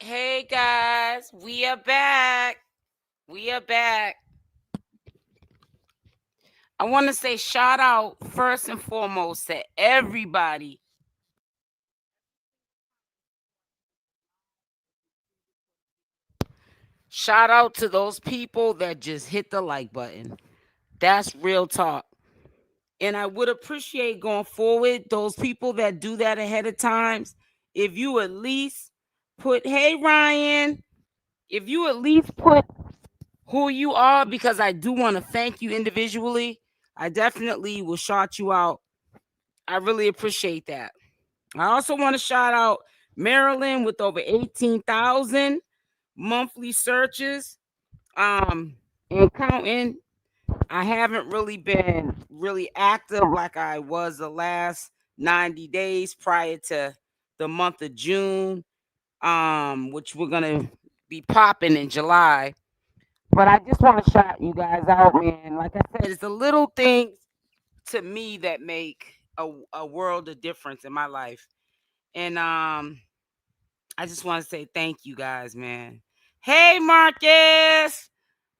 Hey guys, we are back. We are back. I want to say shout out first and foremost to everybody. Shout out to those people that just hit the like button. That's real talk. And I would appreciate going forward those people that do that ahead of times. If you at least put, hey Ryan, if you at least put who you are, because I do want to thank you individually. I definitely will shout you out. I really appreciate that. I also want to shout out Maryland with over 18,000 monthly searches. And counting. I haven't really been really active like I was the last 90 days prior to the month of June, which we're gonna be popping in July. But I just want to shout you guys out, man. Like I said, it's the little things to me that make a world of difference in my life. And I just want to say thank you guys, man. Hey Marcus.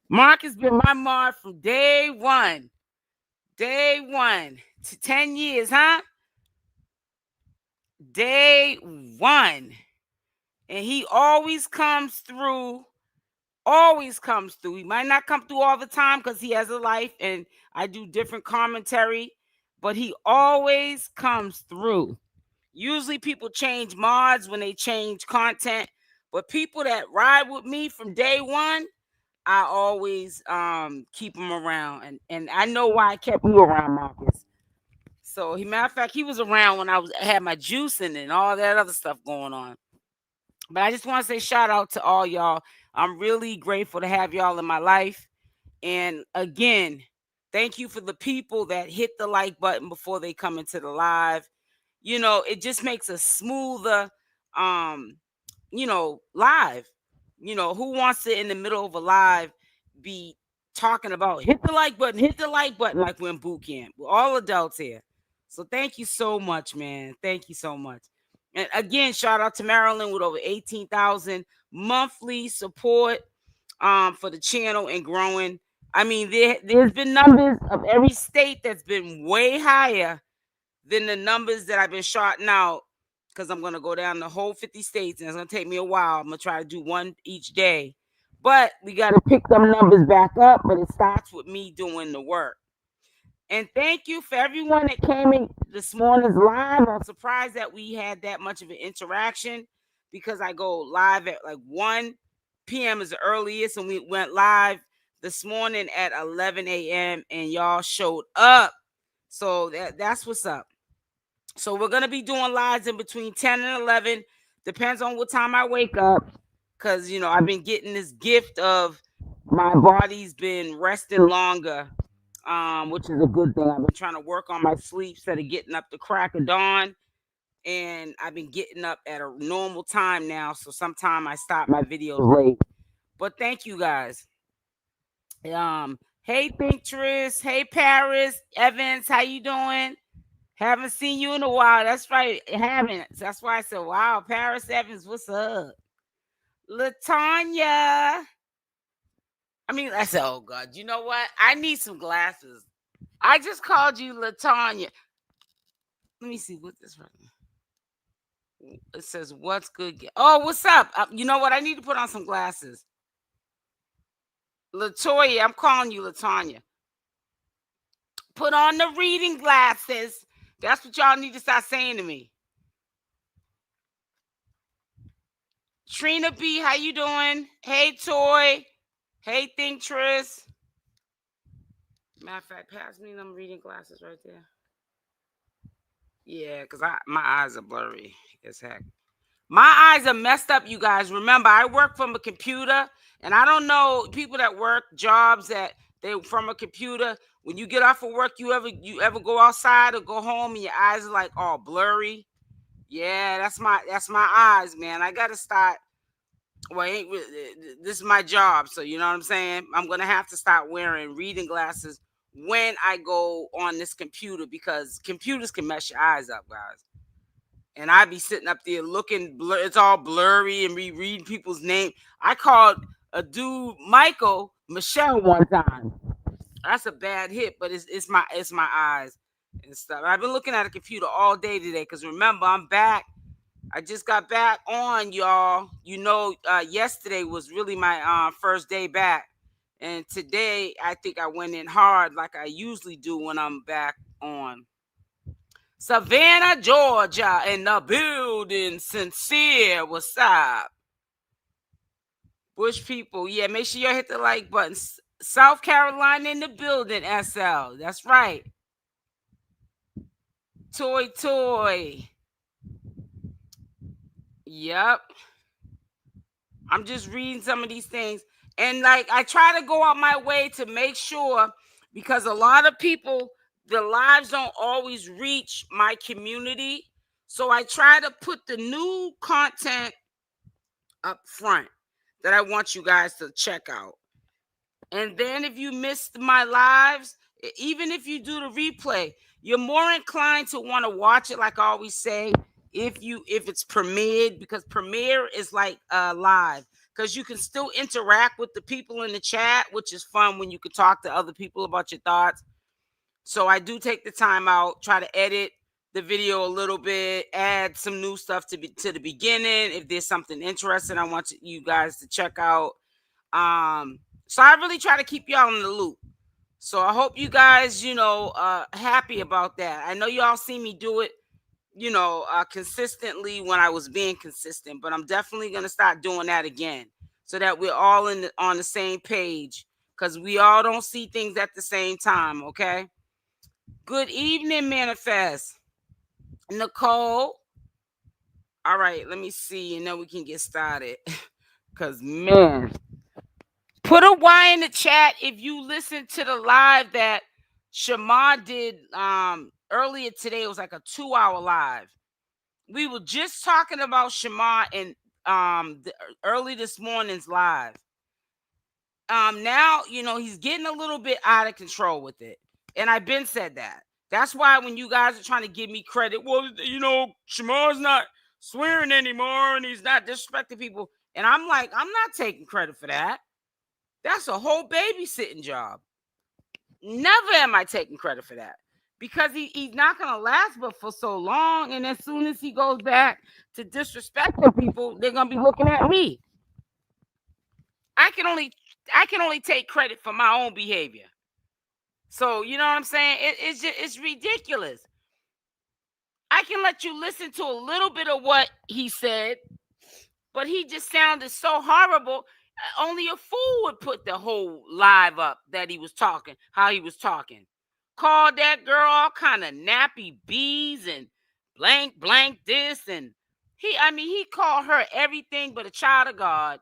Marcus been my Mark from day one. Day one to 10 years, huh? Day one. And he always comes through. Always comes through. He might not come through all the time because he has a life and I do different commentary, but he always comes through. Usually people change mods when they change content, but people that ride with me from day one, I always keep them around. And I know why I kept you around, Marcus. So matter of fact, he was around when had my juicing and all that other stuff going on. But I just want to say shout out to all y'all. I'm really grateful to have y'all in my life. And again, thank you for the people that hit the like button before they come into the live. It just makes a smoother um live. Who wants to in the middle of a live be talking about hit the like button like we're in boot camp. We're all adults here. So thank you so much, man. Thank you so much. And again, shout out to Maryland with over 18,000 monthly support for the channel and growing. I mean, there's been numbers of every state that's been way higher than the numbers that I've been shouting out, because I'm going to go down the whole 50 states and it's going to take me a while. I'm going to try to do one each day. But we got to pick them numbers back up, but it starts with me doing the work. And thank you for everyone that came in this morning's live. I'm surprised that we had that much of an interaction because I go live at like 1 p.m. is the earliest, and we went live this morning at 11 a.m. and y'all showed up. So that's what's up. So we're going to be doing lives in between 10 and 11. Depends on what time I wake up. Because, I've been getting this gift of my body's been resting longer, which is a good thing. I've been trying to work on my sleep instead of getting up the crack of dawn. And I've been getting up at a normal time now. So sometimes I stop my videos late. But thank you guys. Hey, 𝗡𝗘𝗫𝗧. Hey, Paris. Evans, how you doing? Haven't seen you in a while. That's right. Haven't. That's why I said, wow, Paris Evans, what's up? LaTanya. I said, oh, God. You know what? I need some glasses. I just called you LaTanya. Let me see what this right now. It says, what's good? Oh, what's up? You know what? I need to put on some glasses. LaToya, I'm calling you LaTanya. Put on the reading glasses. That's what y'all need to start saying to me. Trina B, how you doing? Hey, Toy. Hey, 𝗡𝗘𝗫𝗧. Matter of fact, pass me them reading glasses right there. Yeah, because my eyes are blurry as heck. My eyes are messed up, you guys. Remember, I work from a computer, and I don't know people that work jobs that they from a computer. When you get off of work, you ever go outside or go home and your eyes are like all blurry? Yeah, that's my eyes, man. I gotta start. Well, this is my job, so you know what I'm saying. I'm gonna have to start wearing reading glasses when I go on this computer because computers can mess your eyes up, guys. And I be sitting up there looking, it's all blurry and reading people's name. I called a dude, Michelle one time. That's a bad hit, but it's my eyes and stuff. I've been looking at a computer all day today because remember, I'm back. I just got back on, y'all. Yesterday was really my first day back. And today, I think I went in hard like I usually do when I'm back on. Savannah, Georgia, in the building. Sincere, what's up? Bush people, yeah, make sure you hit the like button. South Carolina in the building, SL. That's right. Toy. Yep. I'm just reading some of these things. And I try to go out my way to make sure, because a lot of people, the lives don't always reach my community. So I try to put the new content up front that I want you guys to check out. And then if you missed my lives, even if you do the replay, you're more inclined to want to watch it, like I always say, if it's premiered, because premiere is like live, because you can still interact with the people in the chat, which is fun when you can talk to other people about your thoughts. So I do take the time out, try to edit the video a little bit, add some new stuff to the beginning. If there's something interesting I want you guys to check out. So I really try to keep y'all in the loop. So I hope you guys, happy about that. I know y'all see me do it, consistently when I was being consistent, but I'm definitely going to start doing that again so that we're all on the same page, because we all don't see things at the same time, okay? Good evening, Manifest. Nicole. All right, let me see, and then we can get started. Because, man, put a Y in the chat if you listened to the live that Shamar did earlier today. It was like a 2-hour live. We were just talking about Shamar in early this morning's live. Now, he's getting a little bit out of control with it. And I've been said that. That's why when you guys are trying to give me credit, well, Shamar's not swearing anymore and he's not disrespecting people. And I'm like, I'm not taking credit for that. That's a whole babysitting job. Never am I taking credit for that, because he's not going to last but for so long. And as soon as he goes back to disrespecting people, they're going to be looking at me. I can only take credit for my own behavior. So, you know what I'm saying? It's ridiculous. I can let you listen to a little bit of what he said, but he just sounded so horrible. Only a fool would put the whole live up that he was talking, how he was talking. Called that girl all kind of nappy bees and blank this, and he called her everything but a child of God.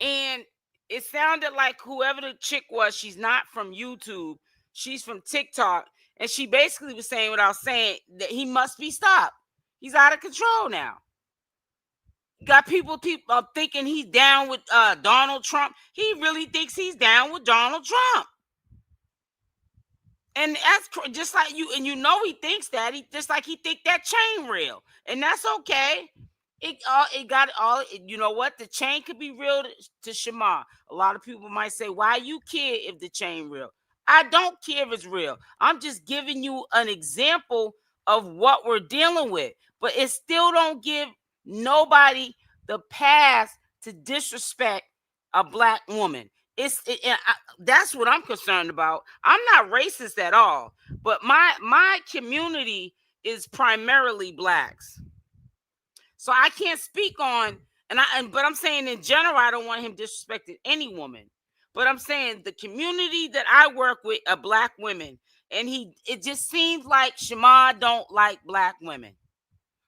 And it sounded like whoever the chick was, she's not from YouTube, she's from TikTok, and she basically was saying without saying that he must be stopped. He's out of control now. Got people thinking he's down with Donald Trump. He really thinks he's down with Donald Trump. And that's just like you, and he thinks that. He just like he think that chain real, and that's okay. It got all. You know what? The chain could be real to Shamar. A lot of people might say, "Why you care if the chain real?" I don't care if it's real. I'm just giving you an example of what we're dealing with, but it still don't give nobody the pass to disrespect a black woman. That's what I'm concerned about. I'm not racist at all, but my community is primarily blacks, so I can't speak on. But I'm saying in general, I don't want him disrespecting any woman. But I'm saying the community that I work with are black women, and it just seems like Shamar don't like black women.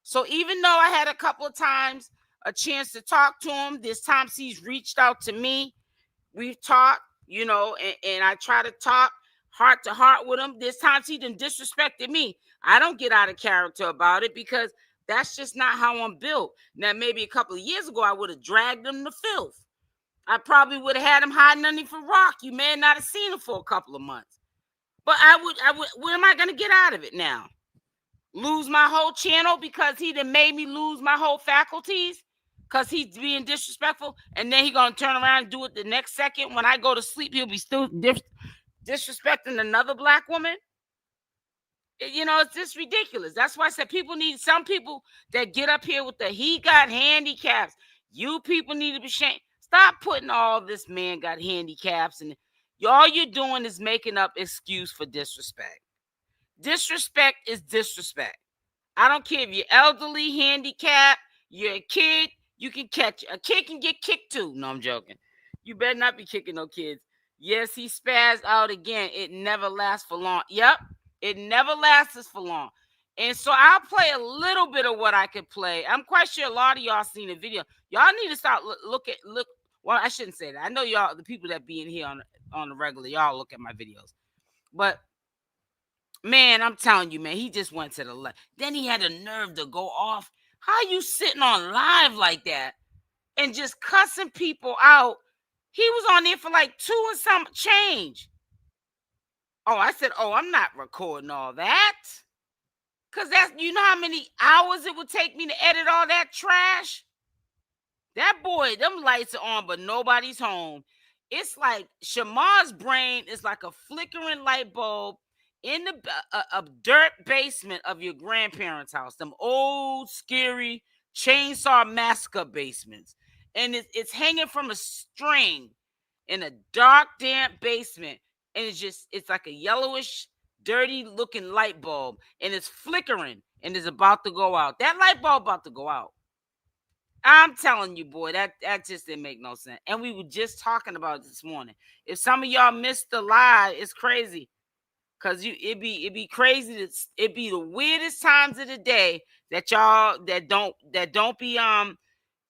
So even though I had a couple of times a chance to talk to him, this time he's reached out to me. We've talked, and I try to talk heart to heart with him. This time he done disrespected me. I don't get out of character about it, because that's just not how I'm built. Now, maybe a couple of years ago, I would have dragged him to filth. I probably would have had him hiding underneath a rock. You may not have seen him for a couple of months. But I would, where am I going to get out of it now? lose my whole channel because he done made me lose my whole faculties because he's being disrespectful, and then he gonna turn around and do it the next second when I go to sleep. He'll be still disrespecting another black woman. You know, it's just ridiculous. That's why I said people need some people that get up here with the he got handicaps. You people need to be ashamed. Stop putting all this man got handicaps, and all you're doing is making up excuse for disrespect. Disrespect is disrespect. I don't care if you're elderly, handicapped, you're a kid, you can catch it. A kid can get kicked too. No, I'm joking. You better not be kicking no kids. Yes, he spazzed out again. It never lasts for long. Yep, it never lasts for long. And so I'll play a little bit of what I could play. I'm quite sure a lot of y'all seen the video. Y'all need to start look. Well, I shouldn't say that. I know y'all, the people that be in here on the regular, y'all look at my videos. But man, I'm telling you, man, he just went to the left. Then he had the nerve to go off. How you sitting on live like that and just cussing people out? He was on there for like 2 and some change. Oh, I said, oh, I'm not recording all that. Because that's, you know how many hours it would take me to edit all that trash? That boy, them lights are on, but nobody's home. It's like Shamar's brain is like a flickering light bulb in the a dirt basement of your grandparents' house. Them old, scary chainsaw massacre basements. And it's hanging from a string in a dark, damp basement. And it's like a yellowish, dirty looking light bulb. And it's flickering and it's about to go out. That light bulb about to go out. I'm telling you, boy, that just didn't make no sense. And we were just talking about it this morning. If some of y'all missed the live, it's crazy. Cause it'd be crazy. It'd be the weirdest times of the day that y'all that don't be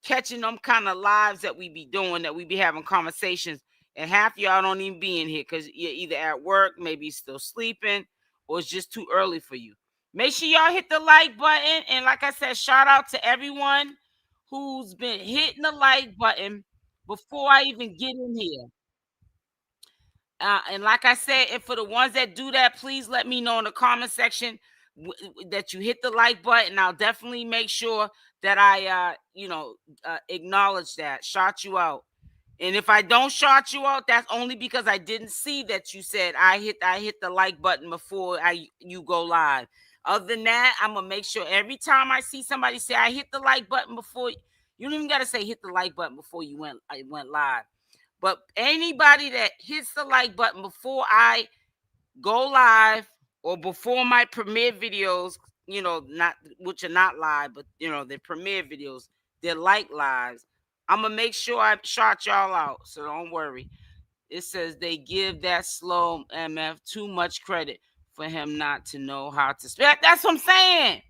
catching them kind of lives that we be doing, that we be having conversations, and half y'all don't even be in here because you're either at work, maybe still sleeping, or it's just too early for you. Make sure y'all hit the like button, and like I said, shout out to everyone who's been hitting the like button before I even get in here. And like I said, and for the ones that do that, please let me know in the comment section that you hit the like button. I'll definitely make sure that I, acknowledge that, shout you out. And if I don't shout you out, that's only because I didn't see that you said I hit the like button before you go live. Other than that, I'm gonna make sure every time I see somebody say I hit the like button before, you don't even gotta say hit the like button before you went live. But anybody that hits the like button before I go live or before my premiere videos, not which are not live, but they're premiere videos, they're like lives, I'm gonna make sure I shout y'all out. So don't worry. It says they give that slow MF too much credit for him not to know how to spell. That's what I'm saying.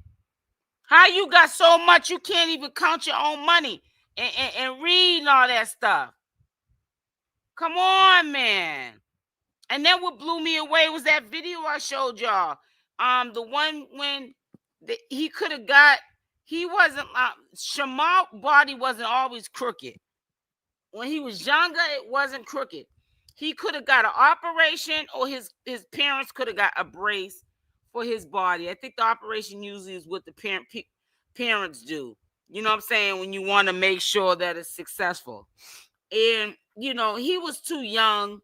How you got so much you can't even count your own money and read and all that stuff? Come on, man. And then what blew me away was that video I showed y'all. The one when he could have got, he wasn't, Shamar body wasn't always crooked. When he was younger, it wasn't crooked. He could have got an operation, or his parents could have got a brace for his body. I think the operation usually is what the parents do. You know what I'm saying? When you want to make sure that it's successful. And, he was too young.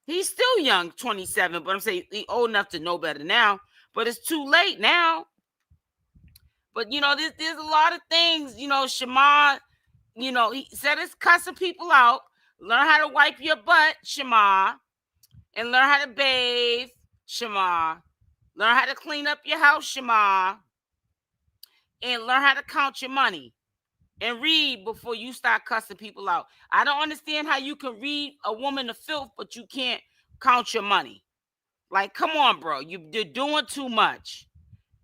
He's still young, 27, but I'm saying he's old enough to know better now. But it's too late now. But, there's a lot of things, Shamar, he said it's cussing people out. Learn how to wipe your butt, Shamar. And learn how to bathe, Shamar. Learn how to clean up your house, Shamar. And learn how to count your money. And read before you start cussing people out. I don't understand how you can read a woman to filth, but you can't count your money. Like, come on, bro. You're doing too much.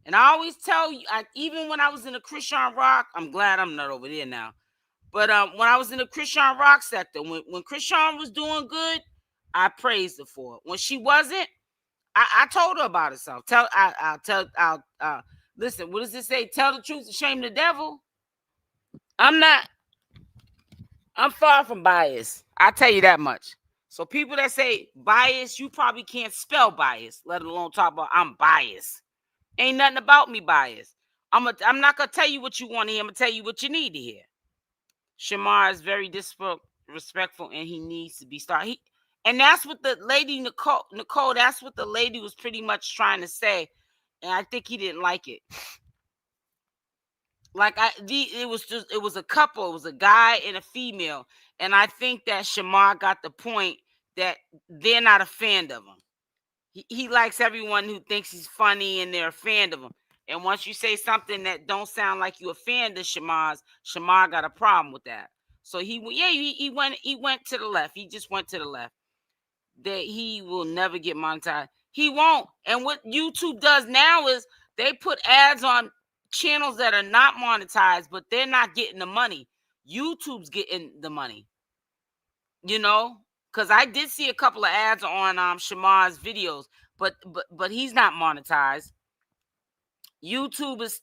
And I always tell you, even when I was in the Christian rock, I'm glad I'm not over there now. But when I was in the Christian rock sector, when Christian was doing good, I praised her for it. When she wasn't, I told her about herself. Listen, what does it say? Tell the truth and shame the devil. I'm far from biased. I'll tell you that much. So people that say bias, you probably can't spell bias, let alone talk about I'm biased. Ain't nothing about me biased. I'm not gonna tell you what you want to hear. I'm gonna tell you what you need to hear. Shamar is very disrespectful, and he needs to be started. And that's what the lady Nicole. That's what the lady was pretty much trying to say, and I think he didn't like it. Like it was a couple. It was a guy and a female, and I think that Shamar got the point that they're not a fan of him. He likes everyone who thinks he's funny and they're a fan of him. And once you say something that don't sound like you a fan of Shamar got a problem with that. So he went to the left. He just went to the left. That he will never get monetized. He won't. And what YouTube does now is they put ads on channels that are not monetized, but they're not getting the money. YouTube's getting the money. You know? Because I did see a couple of ads on Shamar's videos, but he's not monetized. YouTube is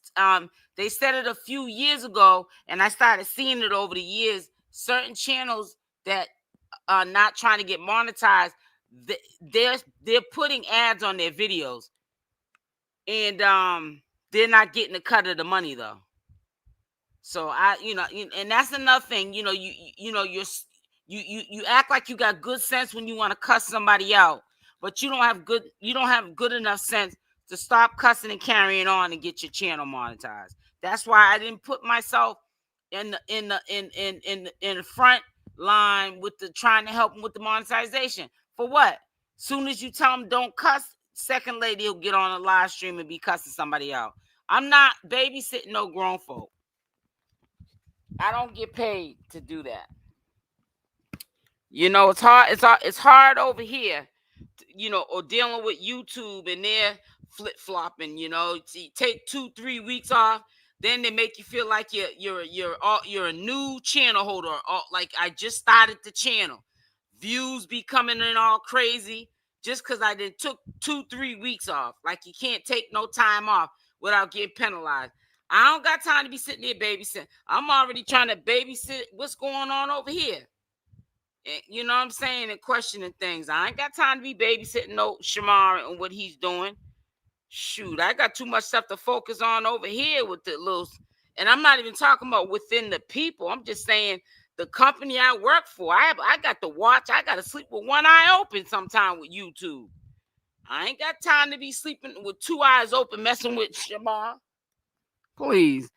they said it a few years ago, and I started seeing it over the years. Certain channels that are not trying to get monetized, they're putting ads on their videos, and they're not getting a cut of the money though. So and that's another thing. You act like you got good sense when you want to cuss somebody out, but you don't have good enough sense to stop cussing and carrying on and get your channel monetized. That's why I didn't put myself in the front line with the trying to help them with the monetization. For what? Soon as you tell them don't cuss, second lady will get on a live stream and be cussing somebody out. I'm not babysitting no grown folk. I don't get paid to do that. It's hard. It's hard over here, or dealing with YouTube and they're flip flopping. Take 2-3 weeks off, then they make you feel like you're a new channel holder. Like I just started the channel, views be coming in all crazy just because I took 2-3 weeks off. Like you can't take no time off without getting penalized. I don't got time to be sitting there babysitting. I'm already trying to babysit what's going on over here. You know what I'm saying? And questioning things. I ain't got time to be babysitting no Shamar and what he's doing. Shoot, I got too much stuff to focus on over here with the little. And I'm not even talking about within the people. I'm just saying the company I work for. I got to watch. I got to sleep with one eye open sometime with YouTube. I ain't got time to be sleeping with two eyes open messing with Shamar. Please.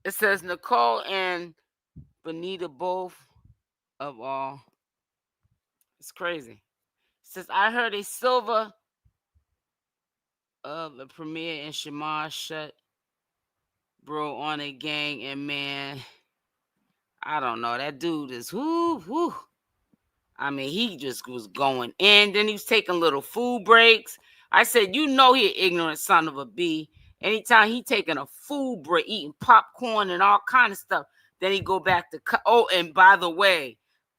It says Nicole and Benita both of all. It's crazy. It says I heard a silver of the premiere and Shamar shut bro on a gang, and man, I don't know. That dude is whoo. I mean, he just was going in. Then he was taking little food breaks. I said, he an ignorant son of a bee. Anytime he taking a food break, eating popcorn and all kind of stuff, then he go back to and by the way,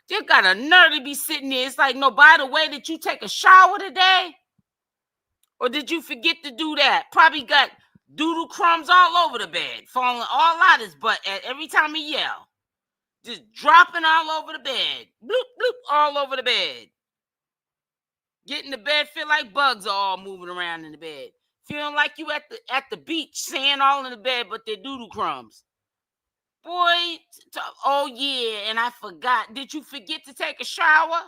you got a nerve to be sitting there. It's like, no, by the way, did you take a shower today? Or did you forget to do that? Probably got doodle crumbs all over the bed, falling all out his butt every time he yell. Just dropping all over the bed. Bloop, bloop, all over the bed. Getting the bed, feel like bugs are all moving around in the bed. Feeling like you at the beach, sand all in the bed, but they're doodle crumbs. Boy, oh yeah, and I forgot. Did you forget to take a shower?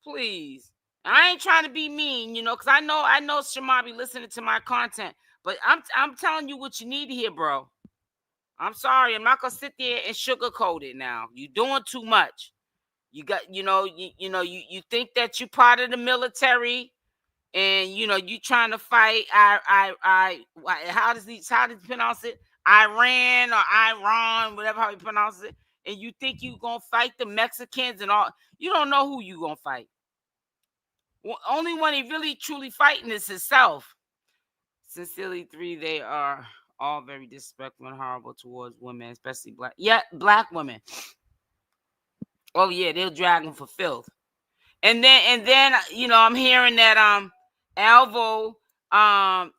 Please. I ain't trying to be mean, because I know Shamar be listening to my content, but I'm telling you what you need to hear, bro. I'm sorry, I'm not gonna sit there and sugarcoat it now. You're doing too much. You got, you think that you're part of the military, and you trying to fight. How does he pronounce it? Iran or Iran, whatever how he pronounces it. And you think you gonna fight the Mexicans and all? You don't know who you gonna fight. Well, only one he really truly fighting is himself. Sincerely, 3, they are all very disrespectful and horrible towards women, especially black women. Oh yeah, they'll drag them for filth. And then I'm hearing that Alvo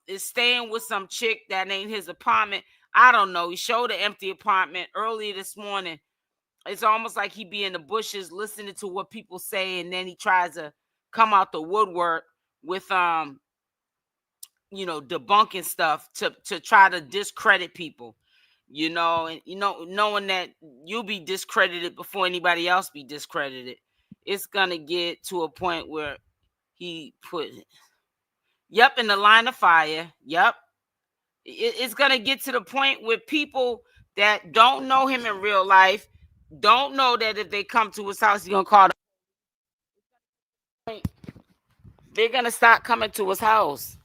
is staying with some chick that ain't his apartment. I don't know. He showed an empty apartment earlier this morning. It's almost like he be in the bushes listening to what people say, and then he tries to come out the woodwork with debunking stuff to try to discredit people, and knowing that you'll be discredited before anybody else be discredited. It's gonna get to a point where he put, yep, in the line of fire. Yep. It's gonna get to the point where people that don't know him in real life don't know that if they come to his house, he's gonna call them. They're gonna start coming to his house.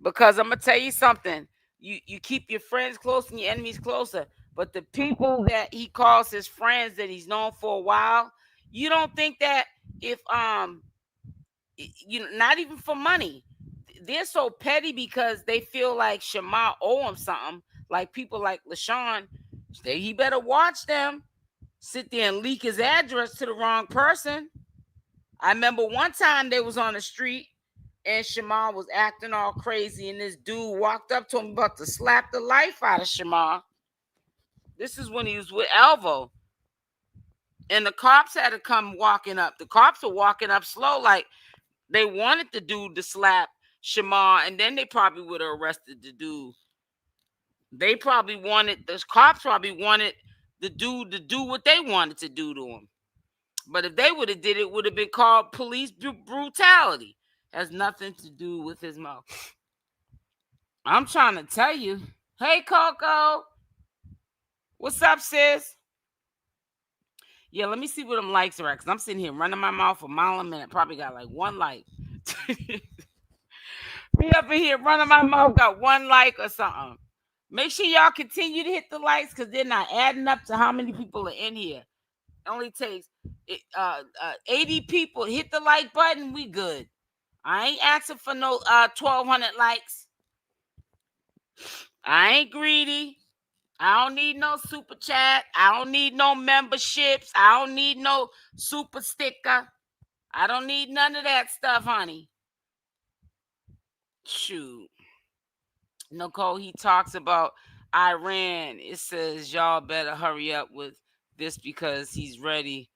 Because I'm gonna tell you something. You keep your friends close and your enemies closer. But the people that he calls his friends that he's known for a while, you don't think that if not even for money, they're so petty because they feel like Shamar owe him something. Like people like LaShawn, he better watch them. Sit there and leak his address to the wrong person. I remember one time they was on the street and Shamar was acting all crazy, and this dude walked up to him about to slap the life out of Shamar. This is when he was with Alvo. And the cops had to come walking up. The cops were walking up slow, like they wanted the dude to slap Shamar, and then they probably would have arrested the dude. The cops probably wanted the dude to do what they wanted to do to him. But if they would have did it, would have been called police brutality. Has nothing to do with his mouth. I'm trying to tell you. Hey, Coco. What's up, sis? Yeah, let me see what them likes are at, because I'm sitting here running my mouth a mile a minute. Probably got like one like. Me up in here running my mouth, got one like or something. Make sure y'all continue to hit the likes, because they're not adding up to how many people are in here. It only takes 80 people. Hit the like button. We good. I ain't asking for no 1,200 likes. I ain't greedy. I don't need no super chat. I don't need no memberships. I don't need no super sticker. I don't need none of that stuff, honey. Shoot. Nicole, he talks about Iran. It says y'all better hurry up with this because he's ready.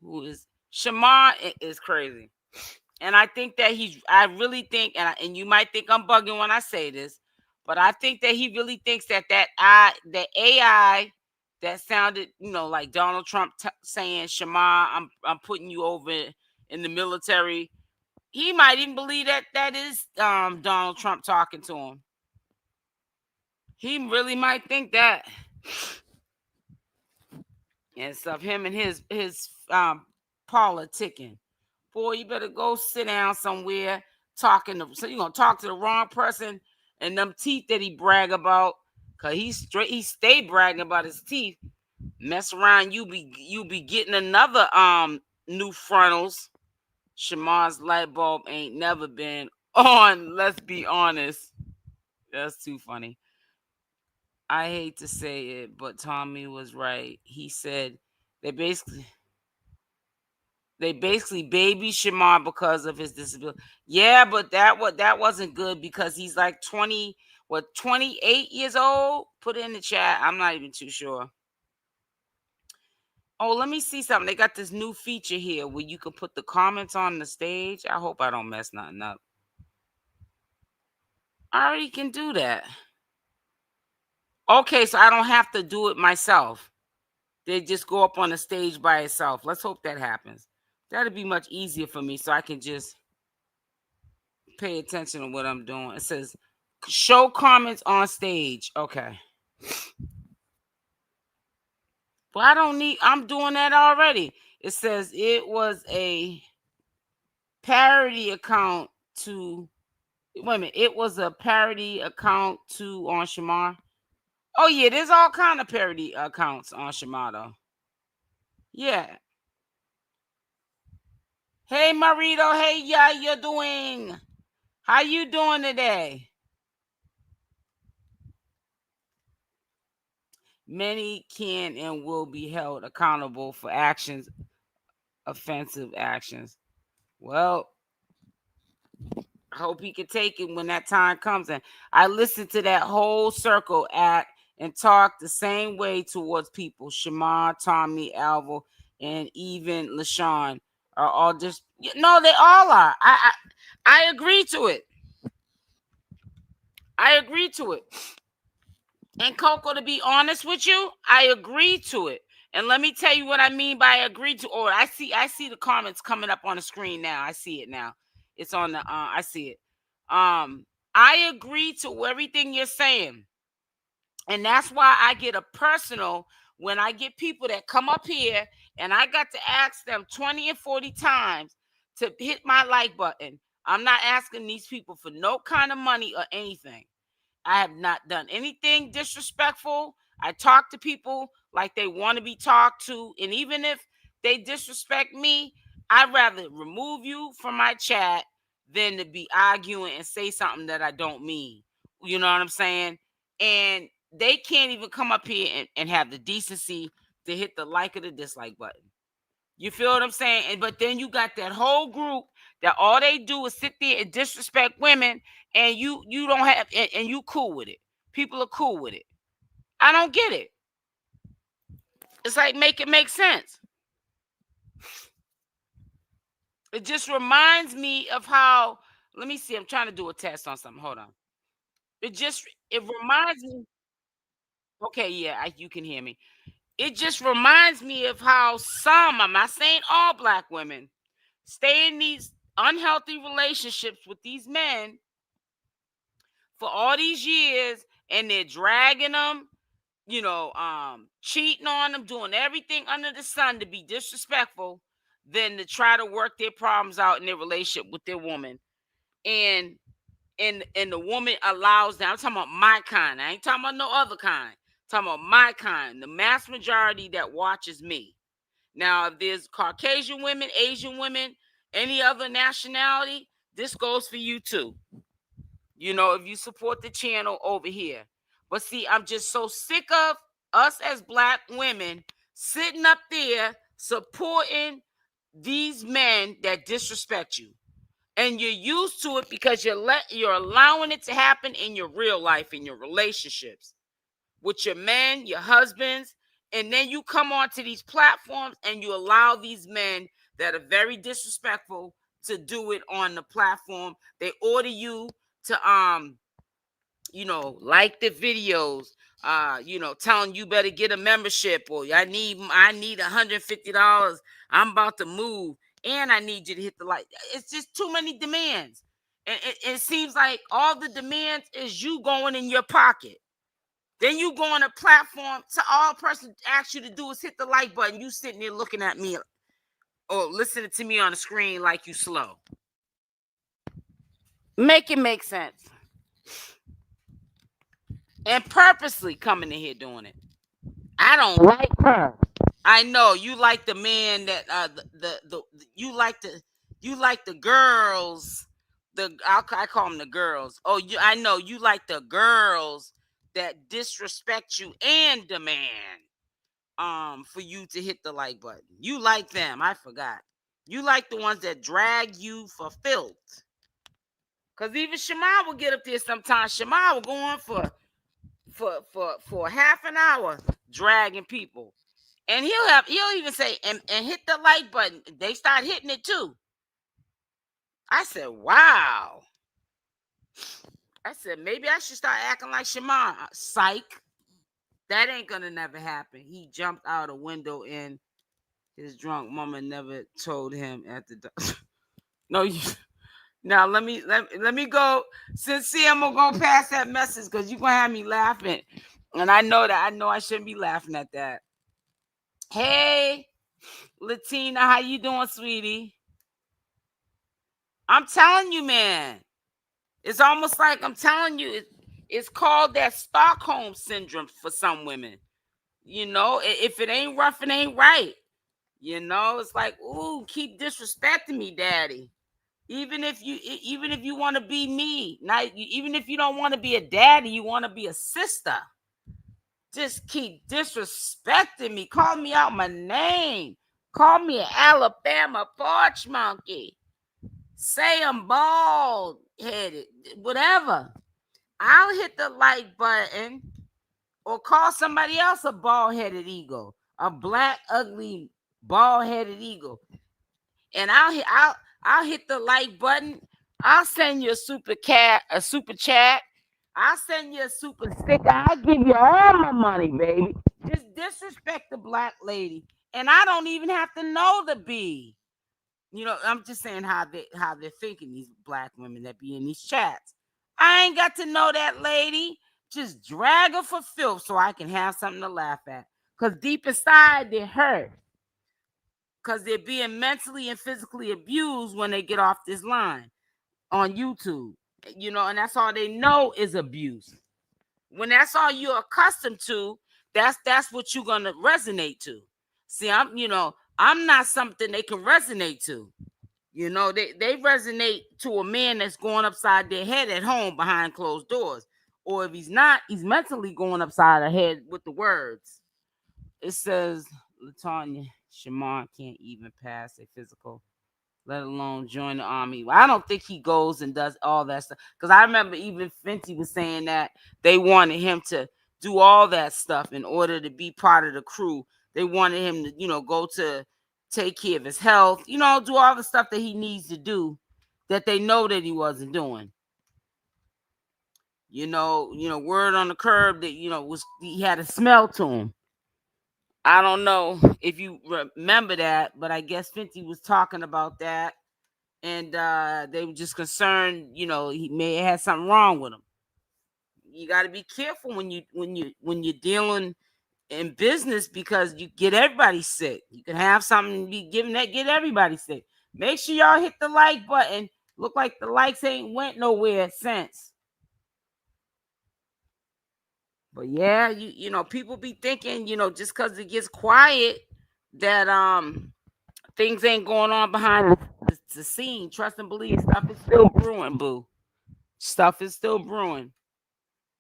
Who is Shamar? Is crazy. And I think that I really think, and you might think I'm bugging when I say this, but I think that he really thinks that the AI that sounded, like Donald Trump saying, Shamar, I'm putting you over in the military. He might even believe that is Donald Trump talking to him. He really might think that. And stuff, him and his politicking. Boy, you better go sit down somewhere so you're gonna talk to the wrong person, and them teeth that he brag about, cause he stay bragging about his teeth. Mess around, you be getting another new frontals. Shamar's light bulb ain't never been on. Let's be honest. That's too funny. I hate to say it, but Tommy was right. He said they basically baby Shamar because of his disability. Yeah, but that wasn't good because he's like 28 years old? Put it in the chat. I'm not even too sure. Oh, let me see something. They got this new feature here where you can put the comments on the stage. I hope I don't mess nothing up. I already can do that. Okay, so I don't have to do it myself. They just go up on the stage by itself. Let's hope that happens. That'd be much easier for me so I can just pay attention to what I'm doing. It says show comments on stage. Okay. But I'm doing that already. It says it was a parody account to, wait a minute, it was a parody account on Shamar. Oh yeah, there's all kind of parody accounts on Shamar though. Yeah. Hey Marito, hey, yeah, you're doing? How you doing today? Many can and will be held accountable for actions, offensive actions. Well, I hope he can take it when that time comes. And I listened to that whole circle act and talk the same way towards people. Shamar, Tommy, Alvo, and even LaShawn are all just, no, they all are. I agree to it. I agree to it. And Coco, to be honest with you, I agree to it. And let me tell you what I mean by agree to. Oh, I see the comments coming up on the screen now. I see it now. It's on the I see it. I agree to everything you're saying. And that's why I get a personal when I get people that come up here and I got to ask them 20 and 40 times to hit my like button. I'm not asking these people for no kind of money or anything. I have not done anything disrespectful. I talk to people like they want to be talked to. And even if they disrespect me, I'd rather remove you from my chat than to be arguing and say something that I don't mean. You know what I'm saying? And they can't even come up here and have the decency to hit the like or the dislike button. You feel what I'm saying? But then you got that whole group that all they do is sit there and disrespect women, and you don't have, and you cool with it. People are cool with it. I don't get it. It's like, make it make sense. It just reminds me of how, let me see, I'm trying to do a test on something. Hold on. It reminds me. Okay, yeah, you can hear me. It just reminds me of how some, I'm not saying all black women, stay in these unhealthy relationships with these men for all these years, and they're dragging them, cheating on them, doing everything under the sun to be disrespectful, than to try to work their problems out in their relationship with their woman. And the woman allows them. I'm talking about my kind. I ain't talking about no other kind. I'm talking about my kind, the mass majority that watches me. Now, if there's Caucasian women, Asian women, any other nationality, this goes for you too. If you support the channel over here. But see, I'm just so sick of us as black women sitting up there supporting these men that disrespect you. And you're used to it because you're allowing it to happen in your real life, in your relationships with your men, your husbands. And then you come onto these platforms and you allow these men that are very disrespectful to do it on the platform. They order you to like the videos, telling you better get a membership, or I need $150. I'm about to move, and I need you to hit the like. It's just too many demands. And it seems like all the demands is you going in your pocket. Then you go on a platform, so all a person asks you to do is hit the like button. You sitting there looking at me or listening to me on the screen like you slow. Make it make sense. And purposely coming in here doing it. I don't like her. I know you like the man that you like the girls. I call them the girls. Oh, I know you like the girls that disrespect you and demand for you to hit the like button. You like them. I forgot. You like the ones that drag you for filth. Cause even Shamar will get up there sometimes. Shamar will go on for half an hour dragging people. And he'll even say, and hit the like button. They start hitting it too. I said, wow. I said, maybe I should start acting like Shaman. Psych. That ain't gonna never happen. He jumped out a window and his drunk mama never told him at the No, you now let me go. Sincere, I'm gonna go past that message because you're gonna have me laughing. And I know I shouldn't be laughing at that. Hey, Latina, how you doing, sweetie? I'm telling you, man. It's almost like I'm telling you, it's called that Stockholm syndrome for some women. If it ain't rough, it ain't right. It's like, ooh, keep disrespecting me, daddy. Even if you want to be me, even if you don't want to be a daddy, you want to be a sister. Just keep disrespecting me. Call me out my name. Call me an Alabama porch monkey. Say I'm bald headed, whatever. I'll hit the like button or call somebody else a bald headed eagle, a black, ugly, bald headed eagle. And I'll hit the like button. I'll send you a super chat. I'll send you a super sticker. I'll give you all my money, baby. Just disrespect the black lady. And I don't even have to know the B. I'm just saying how they're thinking, these black women that be in these chats. I ain't got to know that lady. Just drag her for filth so I can have something to laugh at. Because deep inside, they're hurt. Because they're being mentally and physically abused when they get off this line on YouTube. And that's all they know is abuse. When that's all you're accustomed to, that's what you're gonna resonate to. See, I'm not something they can resonate to. They resonate to a man that's going upside their head at home behind closed doors. Or if he's not, he's mentally going upside the head with the words. It says, Latanya, Shamar can't even pass a physical, let alone join the army. I don't think he goes and does all that stuff. Because I remember even Fenty was saying that they wanted him to do all that stuff in order to be part of the crew. They wanted him to, go to take care of his health, do all the stuff that he needs to do that they know that he wasn't doing. Word on the curb that, he had a smell to him. I don't know if you remember that, but I guess Fenty was talking about that. And they were just concerned, he may have had something wrong with him. You got to be careful when you're dealing in business, because you get everybody sick. You can have something be given that get everybody sick. Make sure y'all hit the like button. Look like the likes ain't went nowhere since. But yeah, people be thinking, just because it gets quiet, that things ain't going on behind the scene. Trust and believe, stuff is still brewing, boo. Stuff is still brewing.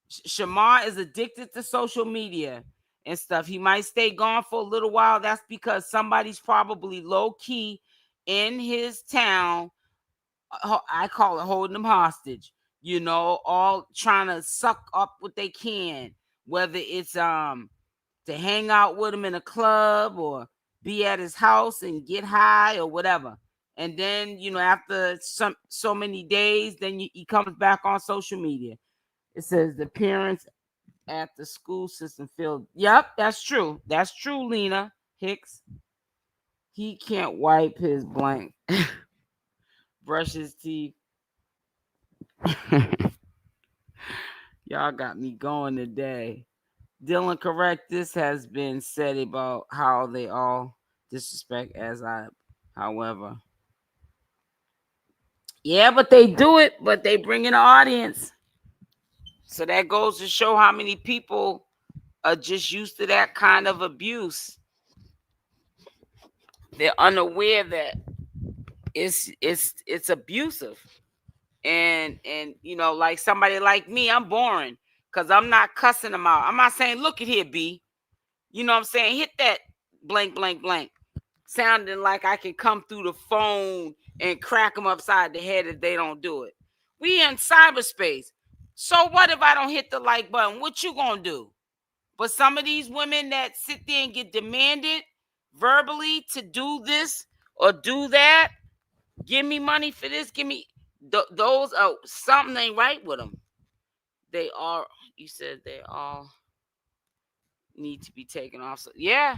Shamar is addicted to social media and stuff. He might stay gone for a little while. That's because somebody's probably low key in his town. I call it holding him hostage. All trying to suck up what they can, whether it's to hang out with him in a club or be at his house and get high or whatever. And then, after so many days, then he comes back on social media. It says the parents at the school system feel, yep, that's true. That's true, Lena Hicks. He can't wipe his blank, brush his teeth. Y'all got me going today. Dylan, correct. This has been said about how they all disrespect however. Yeah, but they do it, but they bring in an audience. So that goes to show how many people are just used to that kind of abuse. They're unaware that it's abusive. And like somebody like me, I'm boring because I'm not cussing them out. I'm not saying, look at here, B. You know what I'm saying? Hit that blank, blank, blank. Sounding like I can come through the phone and crack them upside the head if they don't do it. We in cyberspace. So what if I don't hit the like button? What you gonna do? But some of these women that sit there and get demanded verbally to do this or do that, give me money for this, give me those are something ain't right with them. They are, you said they all need to be taken off. So yeah,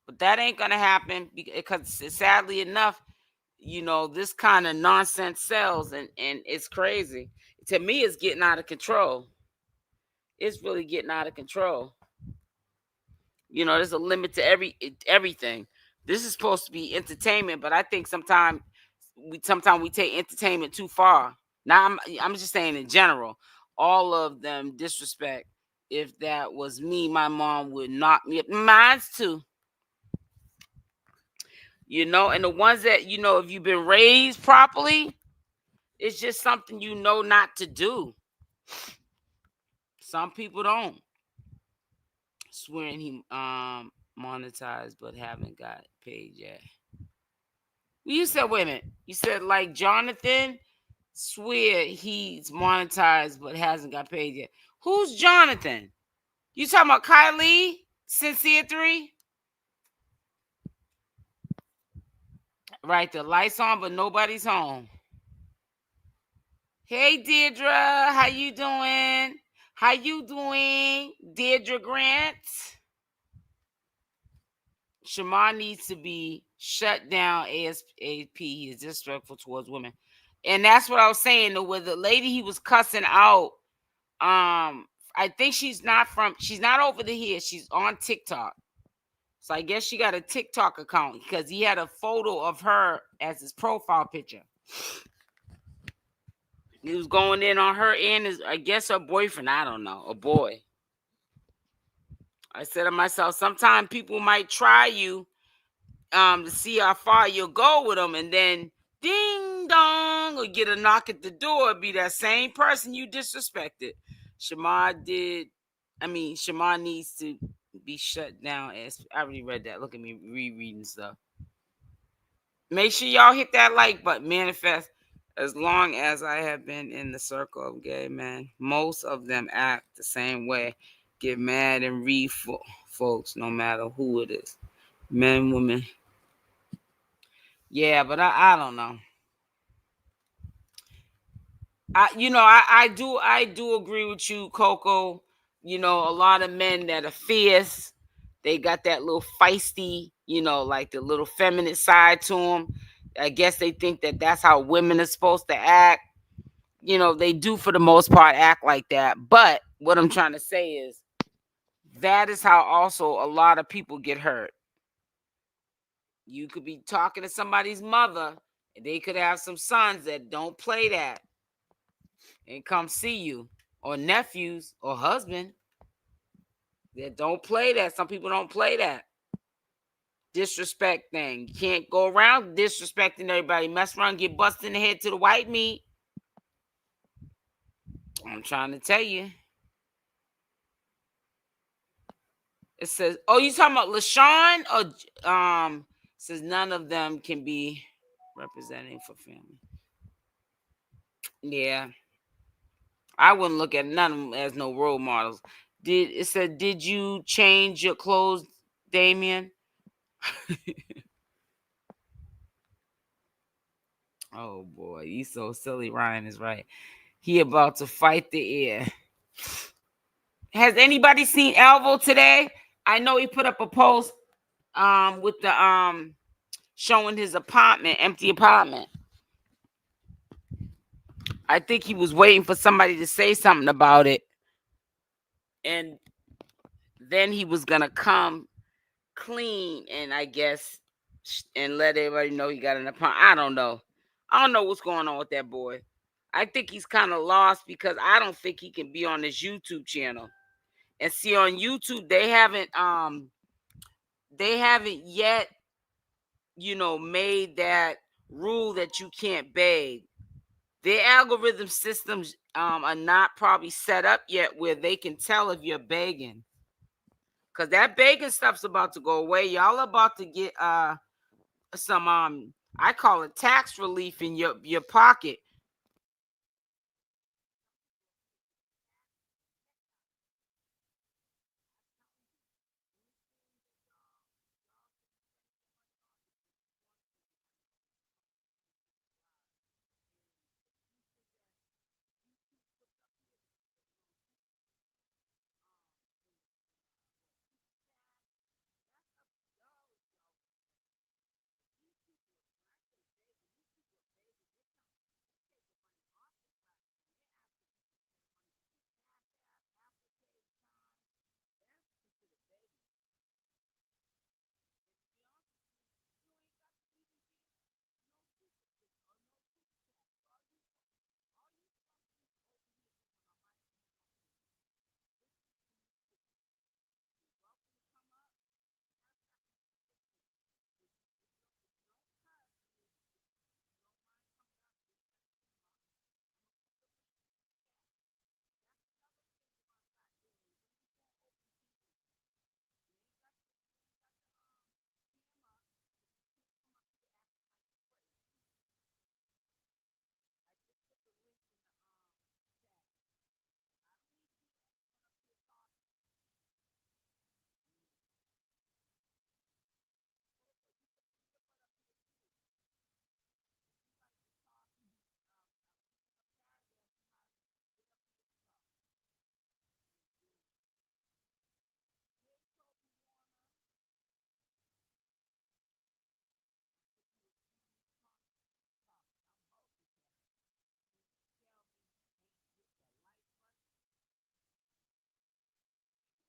but that ain't gonna happen because sadly enough, this kind of nonsense sells, and it's crazy. To me, it's getting out of control. It's really getting out of control. There's a limit to everything. This is supposed to be entertainment, but I think sometimes we take entertainment too far. Now I'm just saying in general, all of them disrespect. If that was me, my mom would knock me up. Mine's too. And the ones that, if you've been raised properly, it's just something not to do. Some people don't. Swearing he monetized but haven't got paid yet. Well, you said, wait a minute. You said like Jonathan swear he's monetized but hasn't got paid yet. Who's Jonathan? You talking about Kylie? Sincere 3? Right, the lights on, but nobody's home. Hey Deirdre, how you doing? How you doing, Deirdre Grant? Shamar needs to be shut down ASAP. He is disrespectful towards women. And that's what I was saying. With the lady he was cussing out, I think she's not over the here. She's on TikTok. So I guess she got a TikTok account because he had a photo of her as his profile picture. He was going in on her and I guess her boyfriend, I don't know, a boy. I said to myself, sometimes people might try you to see how far you'll go with them, and then ding dong, or get a knock at the door, be that same person you disrespected. Shamar needs to be shut down. I already read that. Look at me rereading stuff. Make sure y'all hit that like button. Manifest. As long as I have been in the circle of gay men, most of them act the same way. Get mad and read folks, no matter who it is. Men, women. Yeah, but I don't know. I do agree with you, Coco. A lot of men that are fierce, they got that little feisty, like the little feminine side to them. I guess they think that that's how women are supposed to act. They do for the most part act like that. But what I'm trying to say is that is how also a lot of people get hurt. You could be talking to somebody's mother, and they could have some sons that don't play that and come see you, or nephews or husband that don't play that. Some people don't play that disrespect thing. You can't go around disrespecting everybody. Mess around, get busted in the head to the white meat. I'm trying to tell you. It says, oh, you talking about LaShawn? Or says none of them can be representing for family. Yeah. I wouldn't look at none of them as no role models. It said, did you change your clothes, Damien? Oh boy, he's so silly. Ryan is right. He about to fight the air. Has anybody seen Alvo today? I know he put up a post with the showing his apartment, empty apartment. I think he was waiting for somebody to say something about it. And then he was gonna come clean and I guess and let everybody know he got an apartment. I don't know. I don't know what's going on with that boy. I think he's kind of lost because I don't think he can be on his YouTube channel. And see, on YouTube they haven't yet, made that rule that you can't beg. Their algorithm systems are not probably set up yet where they can tell if you're begging. Cause that begging stuff's about to go away. Y'all about to get some I call it tax relief in your pocket.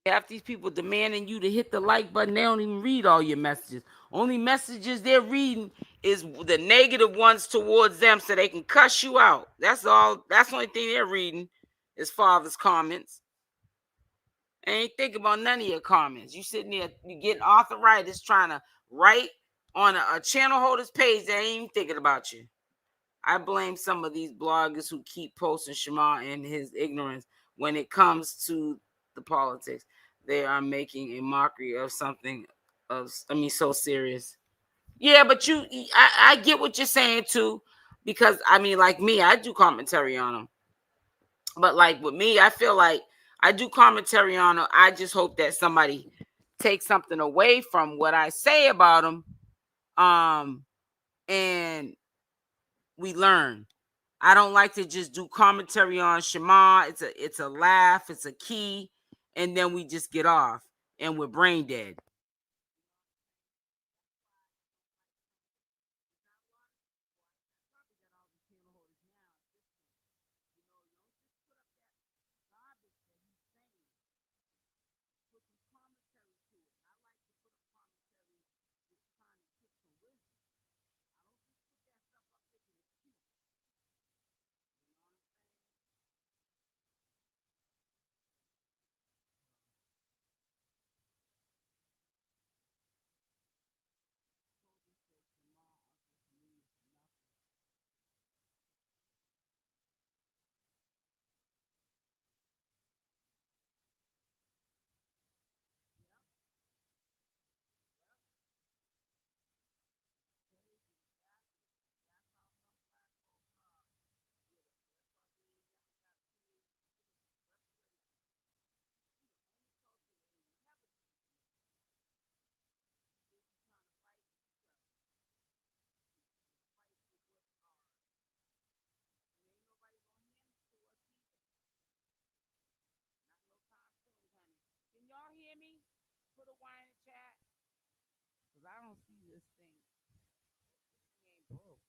Half these people demanding you to hit the like button, they don't even read all your messages. Only messages they're reading is the negative ones towards them so they can cuss you out. That's all. That's the only thing they're reading is father's comments. They ain't thinking about none of your comments. You sitting there, you getting arthritis trying to write on a channel holder's page that ain't even thinking about you. I blame some of these bloggers who keep posting Shamar and his ignorance when it comes to the politics. They are making a mockery of something so serious. Yeah, but I get what you're saying too, because I mean, like me, I do commentary on them. But like with me, I feel like I do commentary on them. I just hope that somebody takes something away from what I say about them, and we learn. I don't like to just do commentary on Shamar. It's a laugh, it's a key, and then we just get off and we're brain dead. Can y'all hear me? Put a Y in the chat. Because I don't see this thing. This thing ain't broke.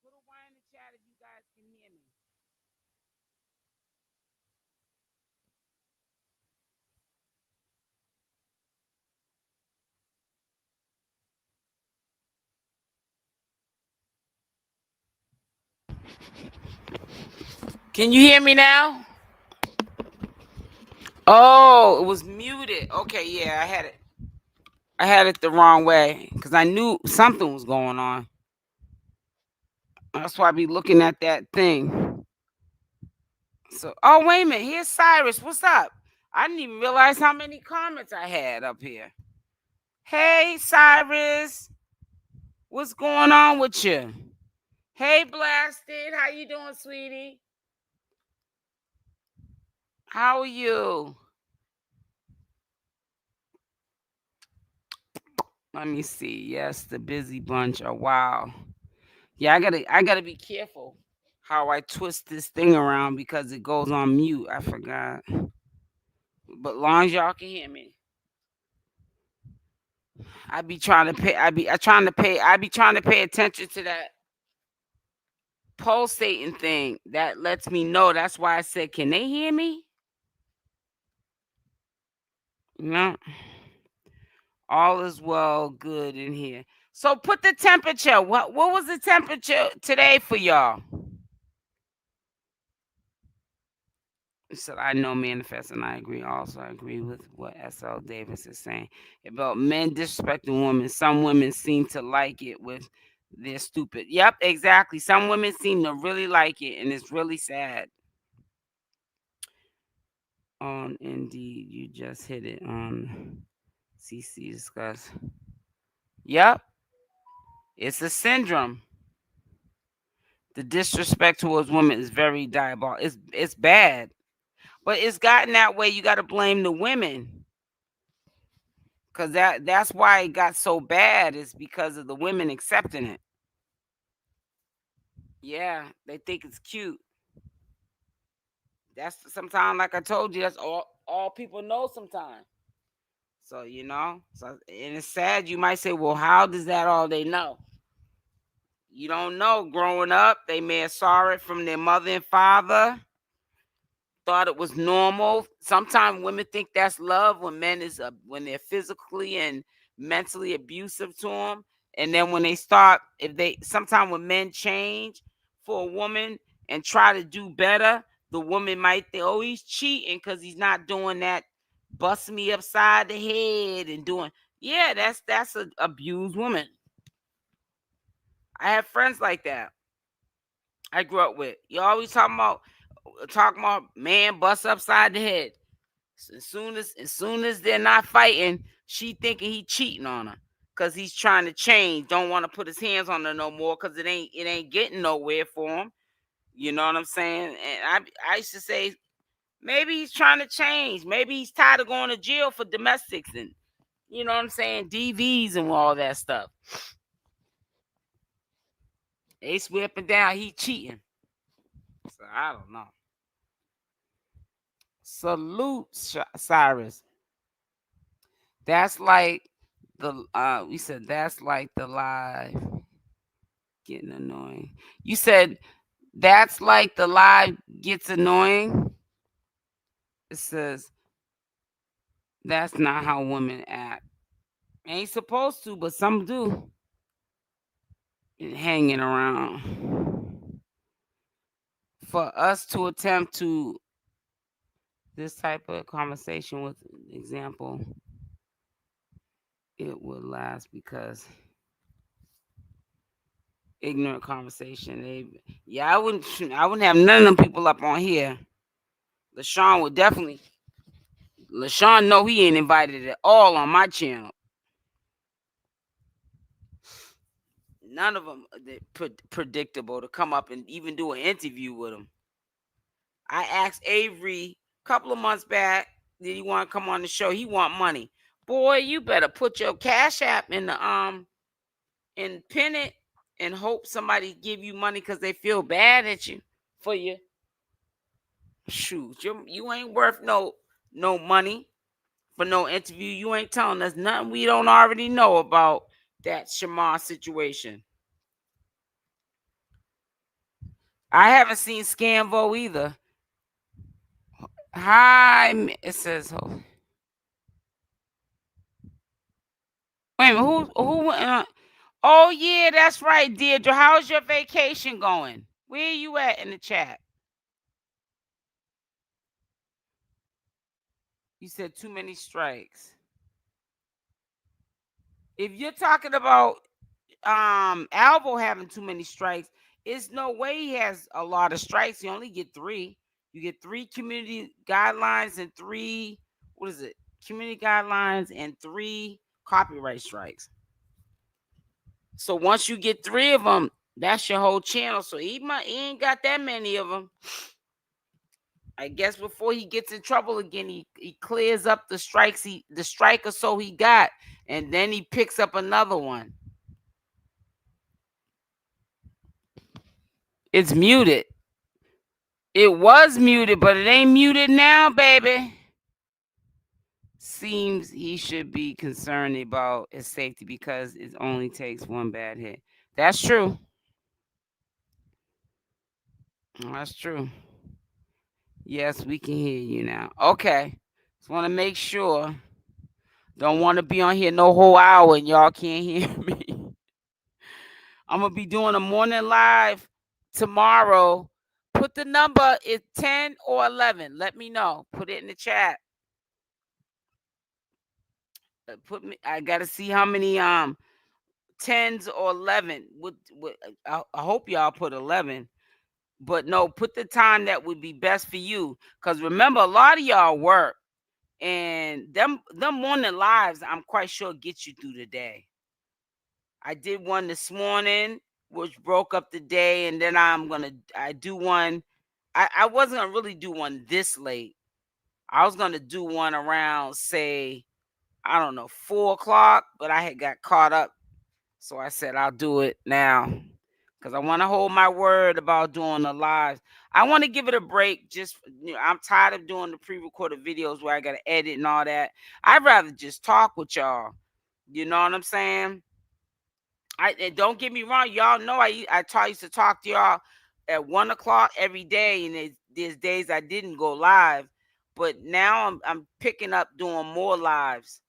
Put a Y in the chat if you guys can hear me. Can you hear me now? Oh, it was muted. Okay, yeah, I had it the wrong way because I knew something was going on. That's why I be looking at that thing. So, oh, wait a minute. Here's Cyrus. What's up? I didn't even realize how many comments I had up here. Hey, Cyrus. What's going on with you? Hey, Blasted. How you doing, sweetie? How are you? Let me see. Yes, the busy bunch. Oh, wow. Yeah, I gotta be careful how I twist this thing around because it goes on mute. I forgot. But long as y'all can hear me. I be trying to pay attention to that pulsating thing that lets me know. That's why I said, can they hear me? No. All is well, good in here. So put the temperature. What was the temperature today for y'all? So I know manifest and I agree. Also, I agree with what SL Davis is saying about men disrespecting women. Some women seem to like it with their stupid. Yep, exactly. Some women seem to really like it, and it's really sad. On Indeed, you just hit it on CC discuss. Yep, it's a syndrome. The disrespect towards women is very diabolical. It's bad, but it's gotten that way. You got to blame the women. Cause that's why it got so bad is because of the women accepting it. Yeah, they think it's cute. That's sometimes, like I told you, that's all people know sometimes. So and it's sad. You might say, well, how does that all they know? You don't know. Growing up, they may have saw it from their mother and father. thought it was normal. Sometimes women think that's love when men is when they're physically and mentally abusive to them. And then when they start, sometimes when men change for a woman and try to do better, the woman might think, oh, he's cheating because he's not doing that, bust me upside the head and doing, yeah, that's an abused woman. I have friends like that I grew up with. You always talking about man bust upside the head. As soon as they're not fighting, she thinking he cheating on her because he's trying to change. Don't want to put his hands on her no more because it ain't getting nowhere for him. You know what I'm saying? And I used to say maybe he's trying to change. Maybe he's tired of going to jail for domestics and you know what I'm saying, DVs and all that stuff. They swear up and down he cheating. So I don't know. Salute, Cyrus. That's like we said that's like the live getting annoying. You said that's like the live gets annoying. It says that's not how women act. Ain't supposed to, but some do. And hanging around. For us to attempt to this type of conversation with example, it would last because ignorant conversation. I wouldn't have none of them people up on here. LaShawn would definitely. LaShawn know he ain't invited at all on my channel. None of them predictable to come up and even do an interview with him. I asked Avery a couple of months back, did he want to come on the show? He want money. Boy, you better put your Cash App in the and pin it and hope somebody give you money because they feel bad at you for you. Shoot, you ain't worth no money for no interview. You ain't telling us nothing we don't already know about that Shamar situation. I haven't seen Scamvo either. Hi, it says. Wait a minute, who? Oh yeah, that's right, Deirdre. How's your vacation going? Where are you at in the chat? You said too many strikes. If you're talking about Alvo having too many strikes, it's no way he has a lot of strikes. You only get 3. You get 3 community guidelines and 3 community guidelines and 3 copyright strikes. So once you get 3 of them, that's your whole channel. So he ain't got that many of them. I guess before he gets in trouble again, he clears up the strikes, the strike or so he got, and then he picks up another one. It's muted. It was muted, but it ain't muted now, baby. Seems he should be concerned about his safety because it only takes one bad hit. That's true. That's true. Yes, we can hear you now. Okay. Just want to make sure. Don't want to be on here no whole hour and y'all can't hear me. I'm going to be doing a morning live tomorrow. Put the number, it's 10 or 11. Let me know. Put it in the chat. I got to see how many 10s or 11. I hope y'all put 11. But no, put the time that would be best for you. Because remember, a lot of y'all work. And them morning lives, I'm quite sure get you through the day. I did one this morning, which broke up the day. And then I do one. I wasn't going to really do one this late. I was going to do one around, say, I don't know, 4 o'clock. But I had got caught up. So I said, I'll do it now. Because I want to hold my word about doing the lives. I want to give it a break. I'm tired of doing the pre-recorded videos where I got to edit and all that. I'd rather just talk with y'all. You know what I'm saying? And don't get me wrong. Y'all know I used to talk to y'all at 1 o'clock every day, and there's days I didn't go live, but now I'm picking up doing more lives,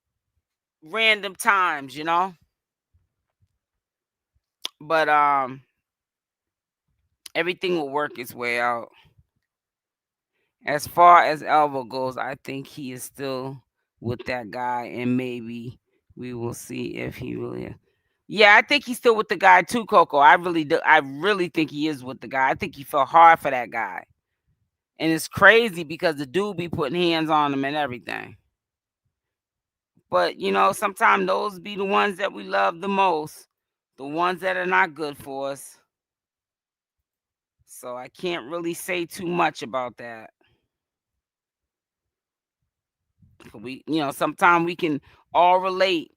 random times, But everything will work its way out. As far as Alvo goes, I think he is still with that guy, and maybe we will see if he really is. Yeah, I think he's still with the guy too, Coco. I really do. I really think he is with the guy. I think he felt hard for that guy. And it's crazy because the dude be putting hands on him and everything. But, sometimes those be the ones that we love the most, the ones that are not good for us. So I can't really say too much about that. Sometimes we can all relate.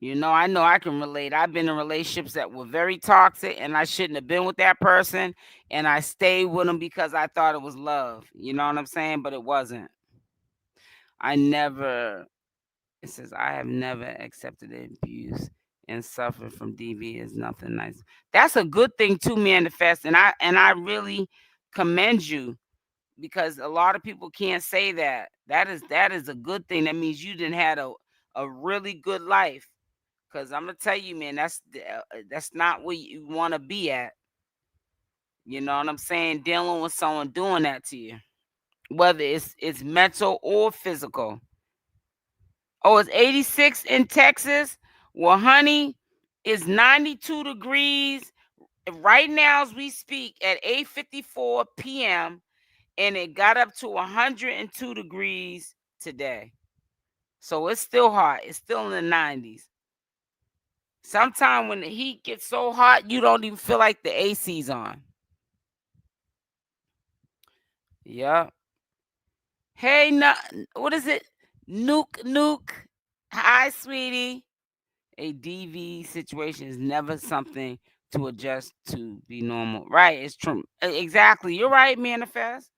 I know I can relate. I've been in relationships that were very toxic, and I shouldn't have been with that person, and I stayed with them because I thought it was love. You know what I'm saying? But it wasn't. It says, I have never accepted abuse and suffered from DV is nothing nice. That's a good thing to manifest, and I really commend you, because a lot of people can't say that. That is a good thing. That means you didn't had a really good life. Because I'm gonna tell you, man, that's not where you want to be at. You know what I'm saying? Dealing with someone doing that to you, whether it's mental or physical. Oh, it's 86 in Texas. Well, honey, it's 92 degrees right now as we speak at 8:54 p.m. and it got up to 102 degrees today. So it's still hot. It's still in the 90s. Sometimes when the heat gets so hot, you don't even feel like the AC's on. Yeah. Hey, what is it? Nuke. Hi, sweetie. A DV situation is never something to adjust to be normal. Right. It's true. Exactly. You're right, Manifest.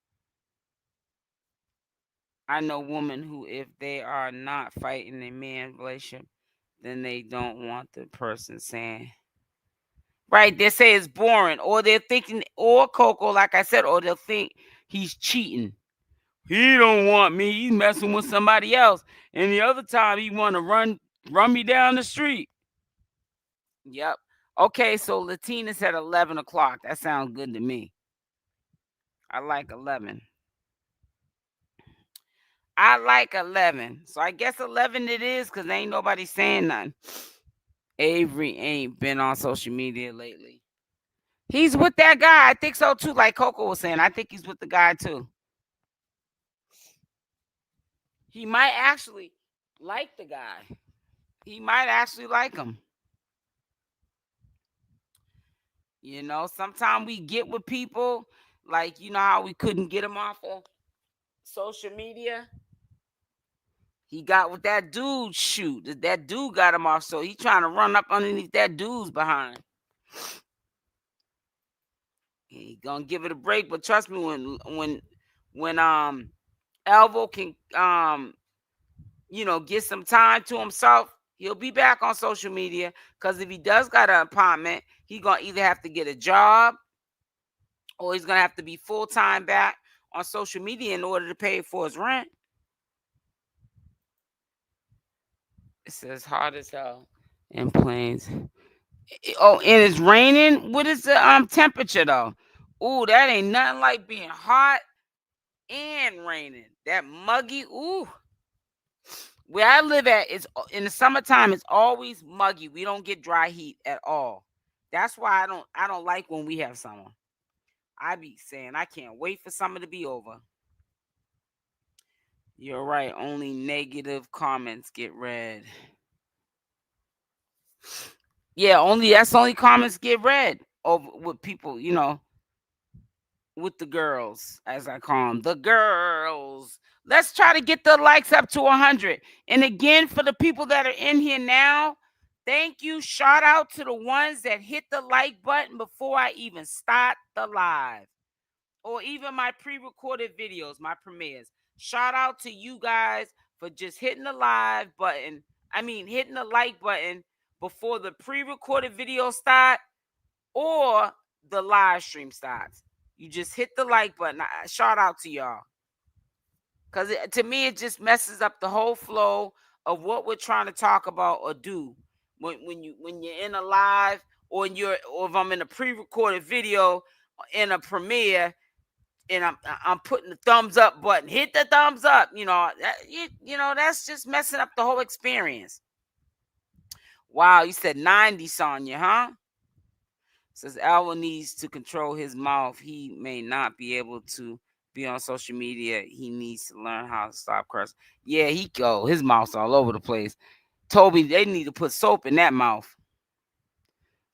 I know women who, if they are not fighting a man relationship, then they don't want the person saying. Right, they say it's boring, or they're thinking, or Coco, like I said, or they'll think he's cheating. He don't want me. He's messing with somebody else. And the other time he want to run me down the street. Yep. Okay, so Latina said 11 o'clock. That sounds good to me. I like 11. I like 11. So I guess 11 it is, because ain't nobody saying nothing. Avery ain't been on social media lately. He's with that guy. I think so too. Like Coco was saying, I think he's with the guy too. He might actually like the guy. He might actually like him. Sometimes we get with people, like, how we couldn't get him off of social media. He got with that dude. Shoot, that dude got him off, so he trying to run up underneath that dude's behind. He gonna give it a break, but trust me, when Alvo can get some time to himself, he'll be back on social media. Because if he does got an apartment, he gonna either have to get a job, or he's gonna have to be full-time back on social media in order to pay for his rent. It says hot as hell in Plains. Oh, and it's raining. What is the temperature though? Ooh, that ain't nothing like being hot and raining. That muggy. Ooh. Where I live at, is in the summertime, it's always muggy. We don't get dry heat at all. That's why I don't like when we have summer. I be saying I can't wait for summer to be over. You're right. Only negative comments get read. Yeah, that's only comments get read over with people, with the girls, as I call them, the girls. Let's try to get the likes up to 100. And again, for the people that are in here now, thank you. Shout out to the ones that hit the like button before I even start the live, or even my pre-recorded videos, my premieres. Shout out to you guys for just hitting the live button. Hitting the like button before the pre-recorded video start, or the live stream starts. You just hit the like button. Shout out to y'all. Because to me, it just messes up the whole flow of what we're trying to talk about or do when you're in a live, or if I'm in a pre-recorded video in a premiere, and I'm putting the thumbs up button. Hit the thumbs up. You know, that's just messing up the whole experience. Wow, you said 90, Sonya, huh? Says Alvo needs to control his mouth. He may not be able to be on social media. He needs to learn how to stop cursing. Yeah, his mouth's all over the place. Toby, they need to put soap in that mouth.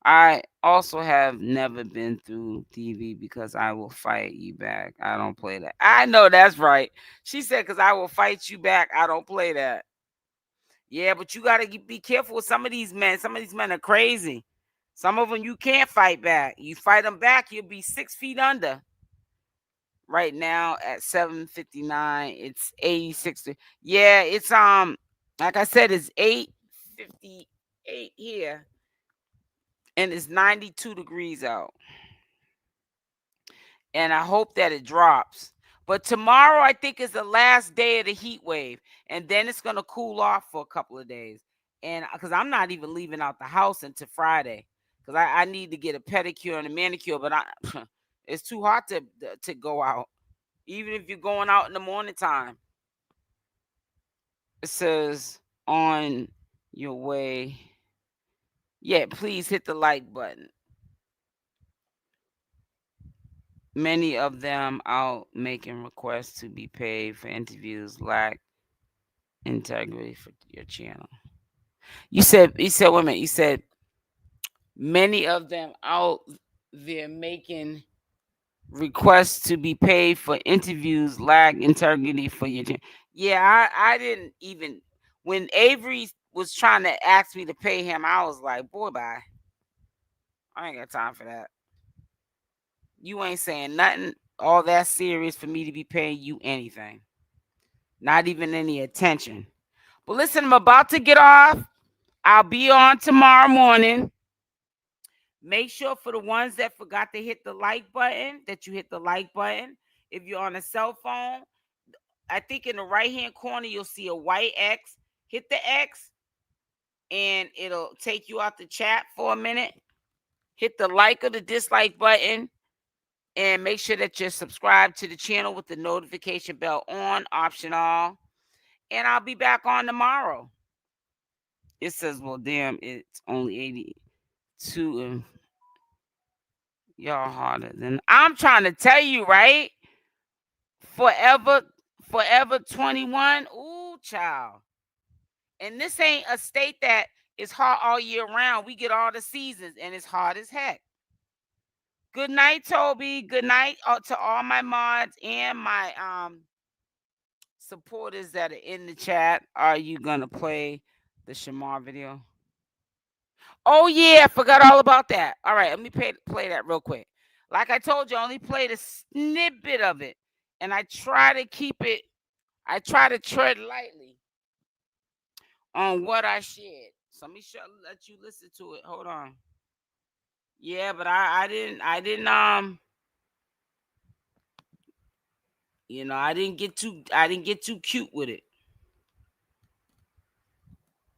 I also have never been through TV because I will fight you back. I don't play that. I know that's right. She said, because I will fight you back. I don't play that. Yeah, but you got to be careful with some of these men. Some of these men are crazy. Some of them you can't fight back. You fight them back, you'll be 6 feet under. Right now at 7:59, it's 86. Yeah, it's like I said, it's 8:58 here, and it's 92 degrees out. And I hope that it drops. But tomorrow, I think, is the last day of the heat wave, and then it's gonna cool off for a couple of days. And because I'm not even leaving out the house until Friday, because I need to get a pedicure and a manicure, but it's too hot to go out, even if you're going out in the morning time. It says on your way. Yeah, please hit the like button. Many of them out making requests to be paid for interviews lack integrity for your channel. You said, wait a minute, you said many of them out there making requests to be paid for interviews lack integrity for your channel. Yeah, I didn't even, when Avery was trying to ask me to pay him, I was like, boy, bye. I ain't got time for that. You ain't saying nothing all that serious for me to be paying you anything. Not even any attention. But listen, I'm about to get off. I'll be on tomorrow morning. Make sure for the ones that forgot to hit the like button, that you hit the like button. If you're on a cell phone, I think in the right-hand corner, you'll see a white X. Hit the X, and it'll take you out the chat for a minute. Hit the like or the dislike button. And make sure that you're subscribed to the channel with the notification bell on, option all. And I'll be back on tomorrow. It says, well, damn, it's only 82. And y'all harder than I'm trying to tell you, right? Forever 21. Ooh, child. And this ain't a state that is hot all year round. We get all the seasons, and it's hot as heck. Good night, Toby. Good night to all my mods and my supporters that are in the chat. Are you gonna play the Shamar video? Oh yeah, I forgot all about that. All right, let me play that real quick. Like I told you, I only played a snippet of it, and I try to keep it. I try to tread lightly on what I shared. So let me let you listen to it. Hold on. Yeah, but I didn't I didn't get too cute with it.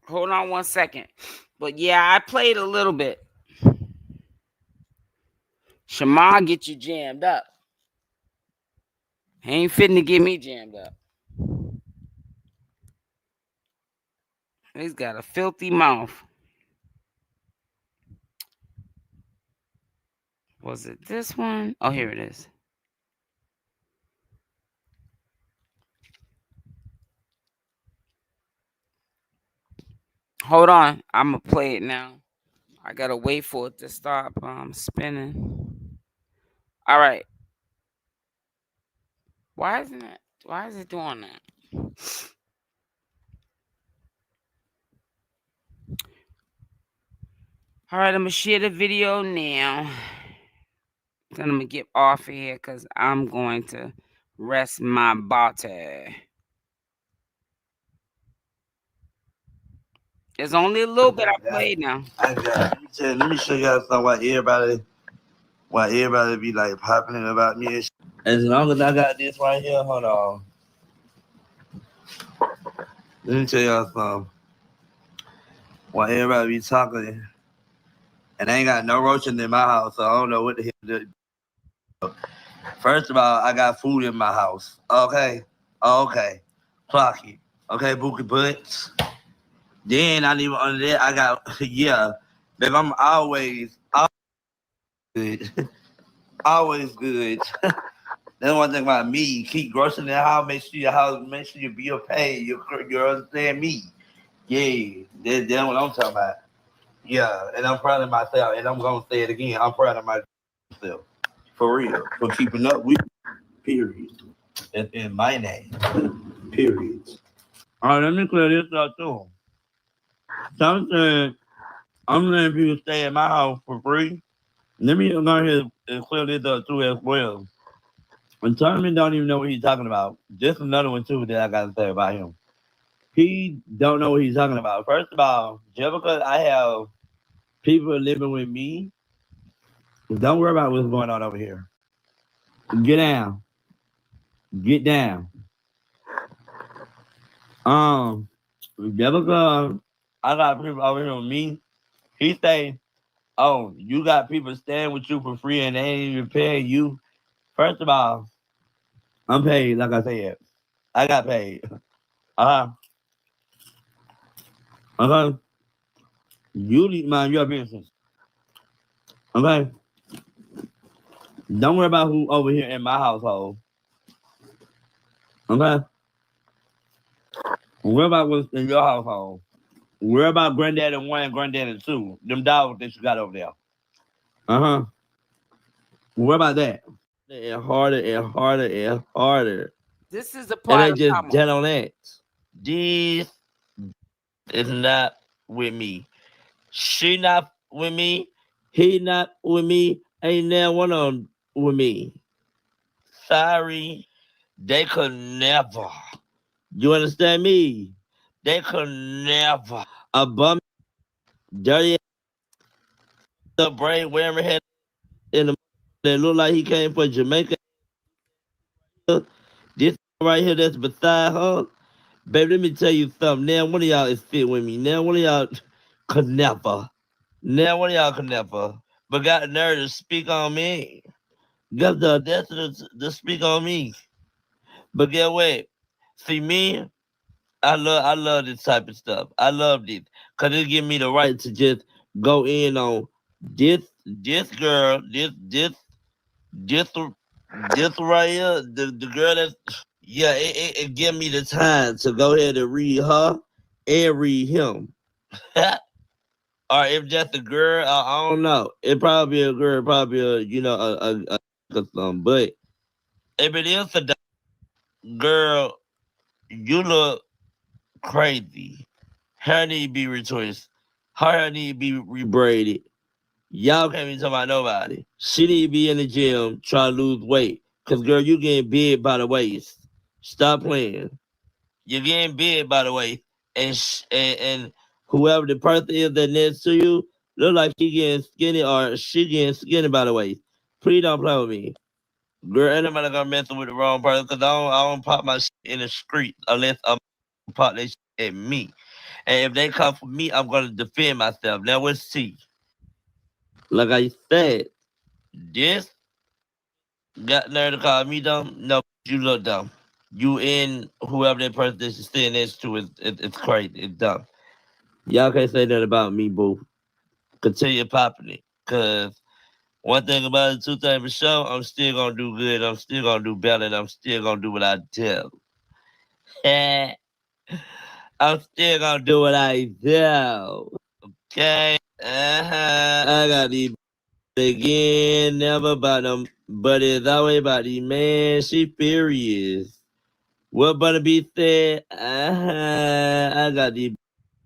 Hold on 1 second. But yeah, I played a little bit. Shamar get you jammed up. He ain't fitting to get me jammed up. He's got a filthy mouth. Was it this one? Oh, here it is. Hold on. I'm going to play it now. I got to wait for it to stop spinning. All right. Why is it doing that? All right, I'm going to share the video now. Then I'm going to get off of here because I'm going to rest my body. There's only a little bit I played now. Let me show you guys something what everybody Why everybody be like popping about me and shit. As long as I got this right here, hold on. Let me tell y'all something. Why everybody be talking, and I ain't got no roaches in my house, so I don't know what the hell to do. First of all, I got food in my house. Okay. Clock it. Okay, Bookie Butts. Then I even under that, I got, yeah. Babe, I'm always good. Always good. That's one thing about me. Keep grossing the house, make sure your bill paid. You understand me. Yeah, that's what I'm talking about. Yeah, and I'm proud of myself, and I'm gonna say it again. I'm proud of myself. For real. For keeping up with me. Period. That's in my name. Period. All right, let me clear this up too. Some said I'm letting people stay at my house for free. Let me go ahead and clear this up too as well. And Tommy don't even know what he's talking about. Just another one too that I gotta say about him. He don't know what he's talking about. First of all, just because I have people living with me, don't worry about what's going on over here. Get down. Get down. Just because I got people over here with me, he say, oh, you got people staying with you for free and they ain't even paying you. First of all, I'm paid, like I said. I got paid. Okay. You need to mind your business. Okay. Don't worry about who over here in my household. Okay. Worry about what's in your household. Worry about granddaddy 1 and granddaddy 2. Them dogs that you got over there. Worry about that. And harder and harder and harder. This is the And part they of just Shamar. dead on that. This is not with me. She not with me. He not with me. Ain't now one of them with me. Sorry. They could never. You understand me? They could never. A bum, dirty, the brain wearing head in the that look like he came from Jamaica. This right here that's beside her. Baby, let me tell you something. Now one of y'all is fit with me. Now one of y'all could never. Now one of y'all could never. But got the nerve to speak on me. Got the audacity to speak on me. But get what? See me, I love this type of stuff. I love this. Cause it give me the right to just go in on this girl, this right here, the girl that's yeah, it give me the time to go ahead and read her and read him. Or if just a girl, I don't know. It probably a girl, probably a something. But if it is a girl, you look crazy. Hair need to be retwisted. Her hair need to be rebraided. Y'all can't be talking about nobody. She need to be in the gym trying to lose weight. Cause girl, you getting big by the waist. Stop playing. You're getting big by the waist. And whoever the person is that next to you look like he getting skinny or she getting skinny by the waist. Please don't play with me. Girl, ain't nobody gonna mess with the wrong person because I don't pop my shit in the street unless I'm pop that shit at me. And if they come for me, I'm gonna defend myself. Now let's see. Like I said, this got nerve to call me dumb. No, you look dumb. You and whoever that person that you're sitting next to it's crazy. It's dumb. Y'all can't say that about me, boo. Continue popping it. Cause one thing about it, two things for sure, I'm still gonna do good. I'm still gonna do better. And I'm still gonna do what I tell. I'm still gonna do what I do. Okay. I got these again, never about them, but it's always about the man. She furious. What Butterbeat said? I got the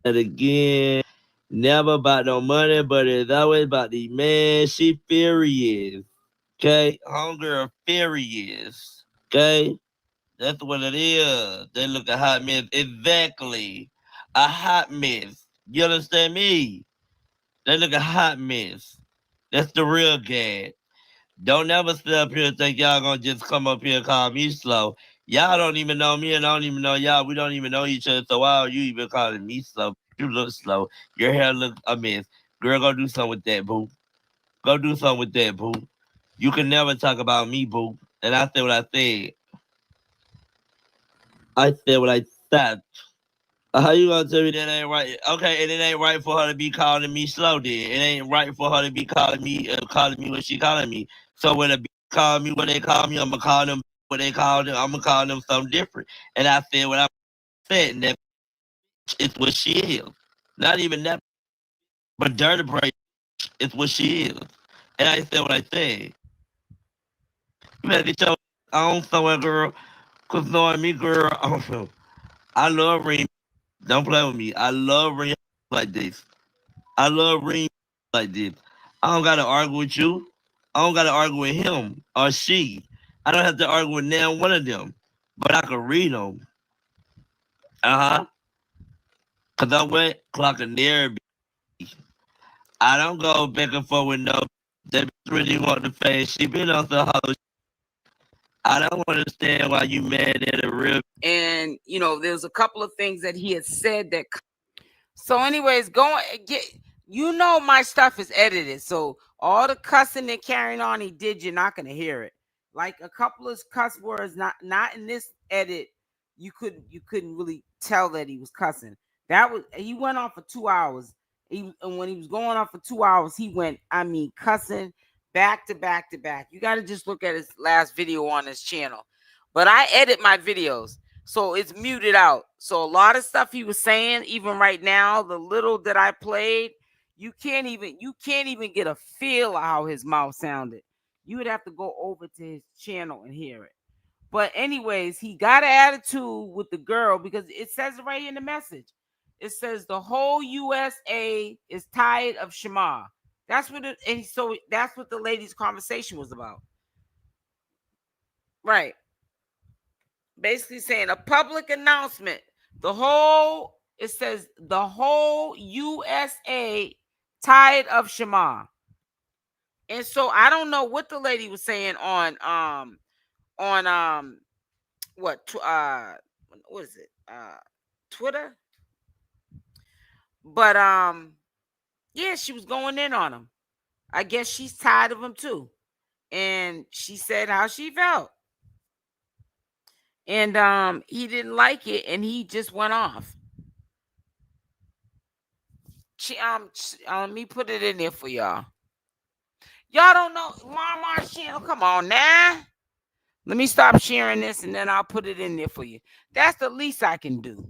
again. Never about no money, but it's always about the man. She furious. Okay, hunger furious. Okay, that's what it is. They look a hot mess. Exactly, a hot mess. You understand me? They look a hot mess. That's the real gag. Don't never sit up here and think y'all gonna just come up here and call me slow. Y'all don't even know me and I don't even know y'all. We don't even know each other. So why are you even calling me slow? You look slow. Your hair look a mess. Girl, go do something with that, boo. Go do something with that, boo. You can never talk about me, boo. And I said what I said. I said what I said. How you gonna tell me that ain't right? Okay, and it ain't right for her to be calling me slow. Then it ain't right for her to be calling me what she calling me. So when a bitch call me what they call me, I'm gonna call them what they call them. I'm gonna call them something different. And I said what I said, and that is what she is. Not even that, but dirty brain is what she is. And I said what I said. You better get your own somewhere, girl. Cause knowing me, girl, I love ring. Don't play with me. I love ring like this. I love ring like this. I don't gotta argue with you. I don't gotta argue with him or she. I don't have to argue with now one of them. But I can read them. Uh-huh. Cause I went clocking there. I don't go back and forth with no that really want to face. She been on the whole. I don't understand why you mad at a real. And there's a couple of things that he had said that. So, anyways, my stuff is edited, so all the cussing and carrying on he did, you're not gonna hear it. Like a couple of cuss words, not in this edit. You couldn't really tell that he was cussing. He went on for 2 hours. And when he was going on for 2 hours, he went, cussing back to back to back. You got to just look at his last video on his channel. But I edit my videos, so it's muted out. So a lot of stuff he was saying, even right now, the little that I played, you can't even get a feel of how his mouth sounded. You would have to go over to his channel and hear it. But anyways, he got an attitude with the girl because it says it right in the message. It says the whole USA is tired of Shamar. That's what that's what the lady's conversation was about. Right. Basically saying a public announcement. It says the whole USA tired of Shamar. And so I don't know what the lady was saying on what is it? Twitter. But yeah, she was going in on him. I guess she's tired of him too. And she said how she felt. And he didn't like it and he just went off. Let me put it in there for y'all. Y'all don't know Marmar's channel. Come on now. Let me stop sharing this and then I'll put it in there for you. That's the least I can do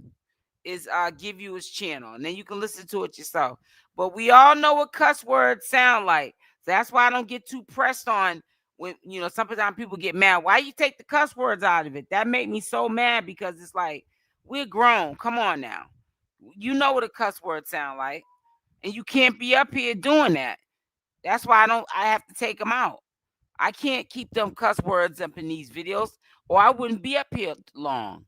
is give you his channel and then you can listen to it yourself. But we all know what cuss words sound like. So that's why I don't get too pressed on when sometimes people get mad. Why you take the cuss words out of it? That make me so mad because it's like we're grown. Come on now. You know what a cuss word sound like. And you can't be up here doing that. That's why I have to take them out. I can't keep them cuss words up in these videos or I wouldn't be up here long.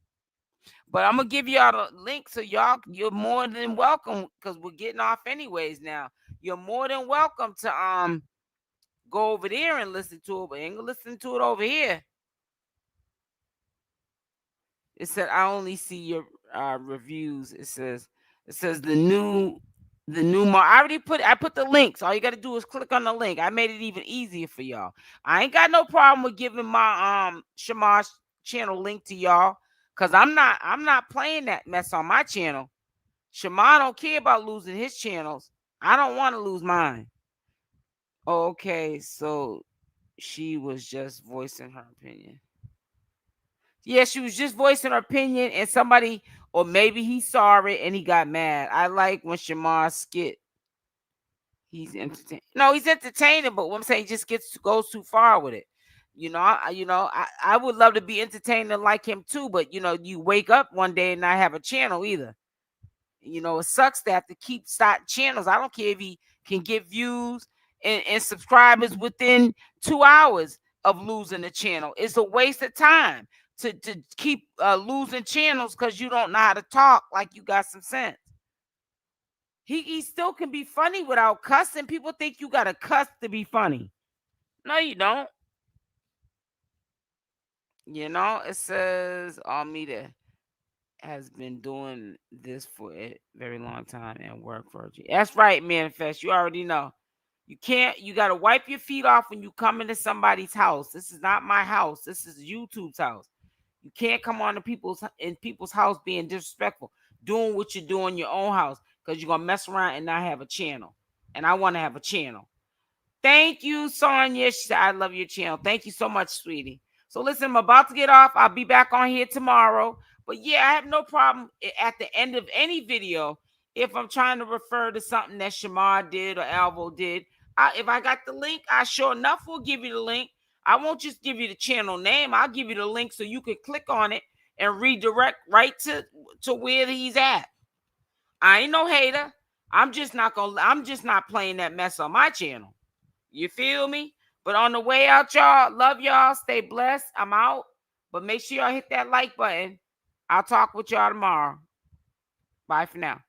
But I'm gonna give y'all the link so you're more than welcome because we're getting off anyways now. You're more than welcome to go over there and listen to it, but ain't gonna listen to it over here. It said I only see your reviews. It says the new I put the links. All you gotta do is click on the link. I made it even easier for y'all. I ain't got no problem with giving my Shamar's channel link to y'all. Cause I'm not playing that mess on my channel. Shamar don't care about losing his channels. I don't want to lose mine. Okay, so she was just voicing her opinion. Yeah, she was just voicing her opinion, and somebody, or maybe he saw it and he got mad. I like when Shamar skit. He's entertaining. No, he's entertaining, but what I'm saying, he just goes too far with it. I would love to be entertaining like him too, but you wake up one day and not have a channel either. It sucks to have to keep starting channels. I don't care if he can get views and subscribers within 2 hours of losing the channel. It's a waste of time to keep losing channels because you don't know how to talk like you got some sense. He still can be funny without cussing. People think you got to cuss to be funny. No, you don't. You know, it says Almeida has been doing this for a very long time and work for you. That's right, Manifest. You already know. You got to wipe your feet off when you come into somebody's house. This is not my house. This is YouTube's house. You can't come on to people's house being disrespectful, doing what you do in your own house because you're going to mess around and not have a channel. And I want to have a channel. Thank you, Sonia. She said, I love your channel. Thank you so much, sweetie. So listen, I'm about to get off. I'll be back on here tomorrow. But yeah, I have no problem at the end of any video if I'm trying to refer to something that Shamar did or Alvo did. If I got the link, I sure enough will give you the link. I won't just give you the channel name. I'll give you the link so you can click on it and redirect right to where he's at. I ain't no hater. I'm just not playing that mess on my channel. You feel me? But on the way out, y'all, love y'all. Stay blessed. I'm out. But make sure y'all hit that like button. I'll talk with y'all tomorrow. Bye for now.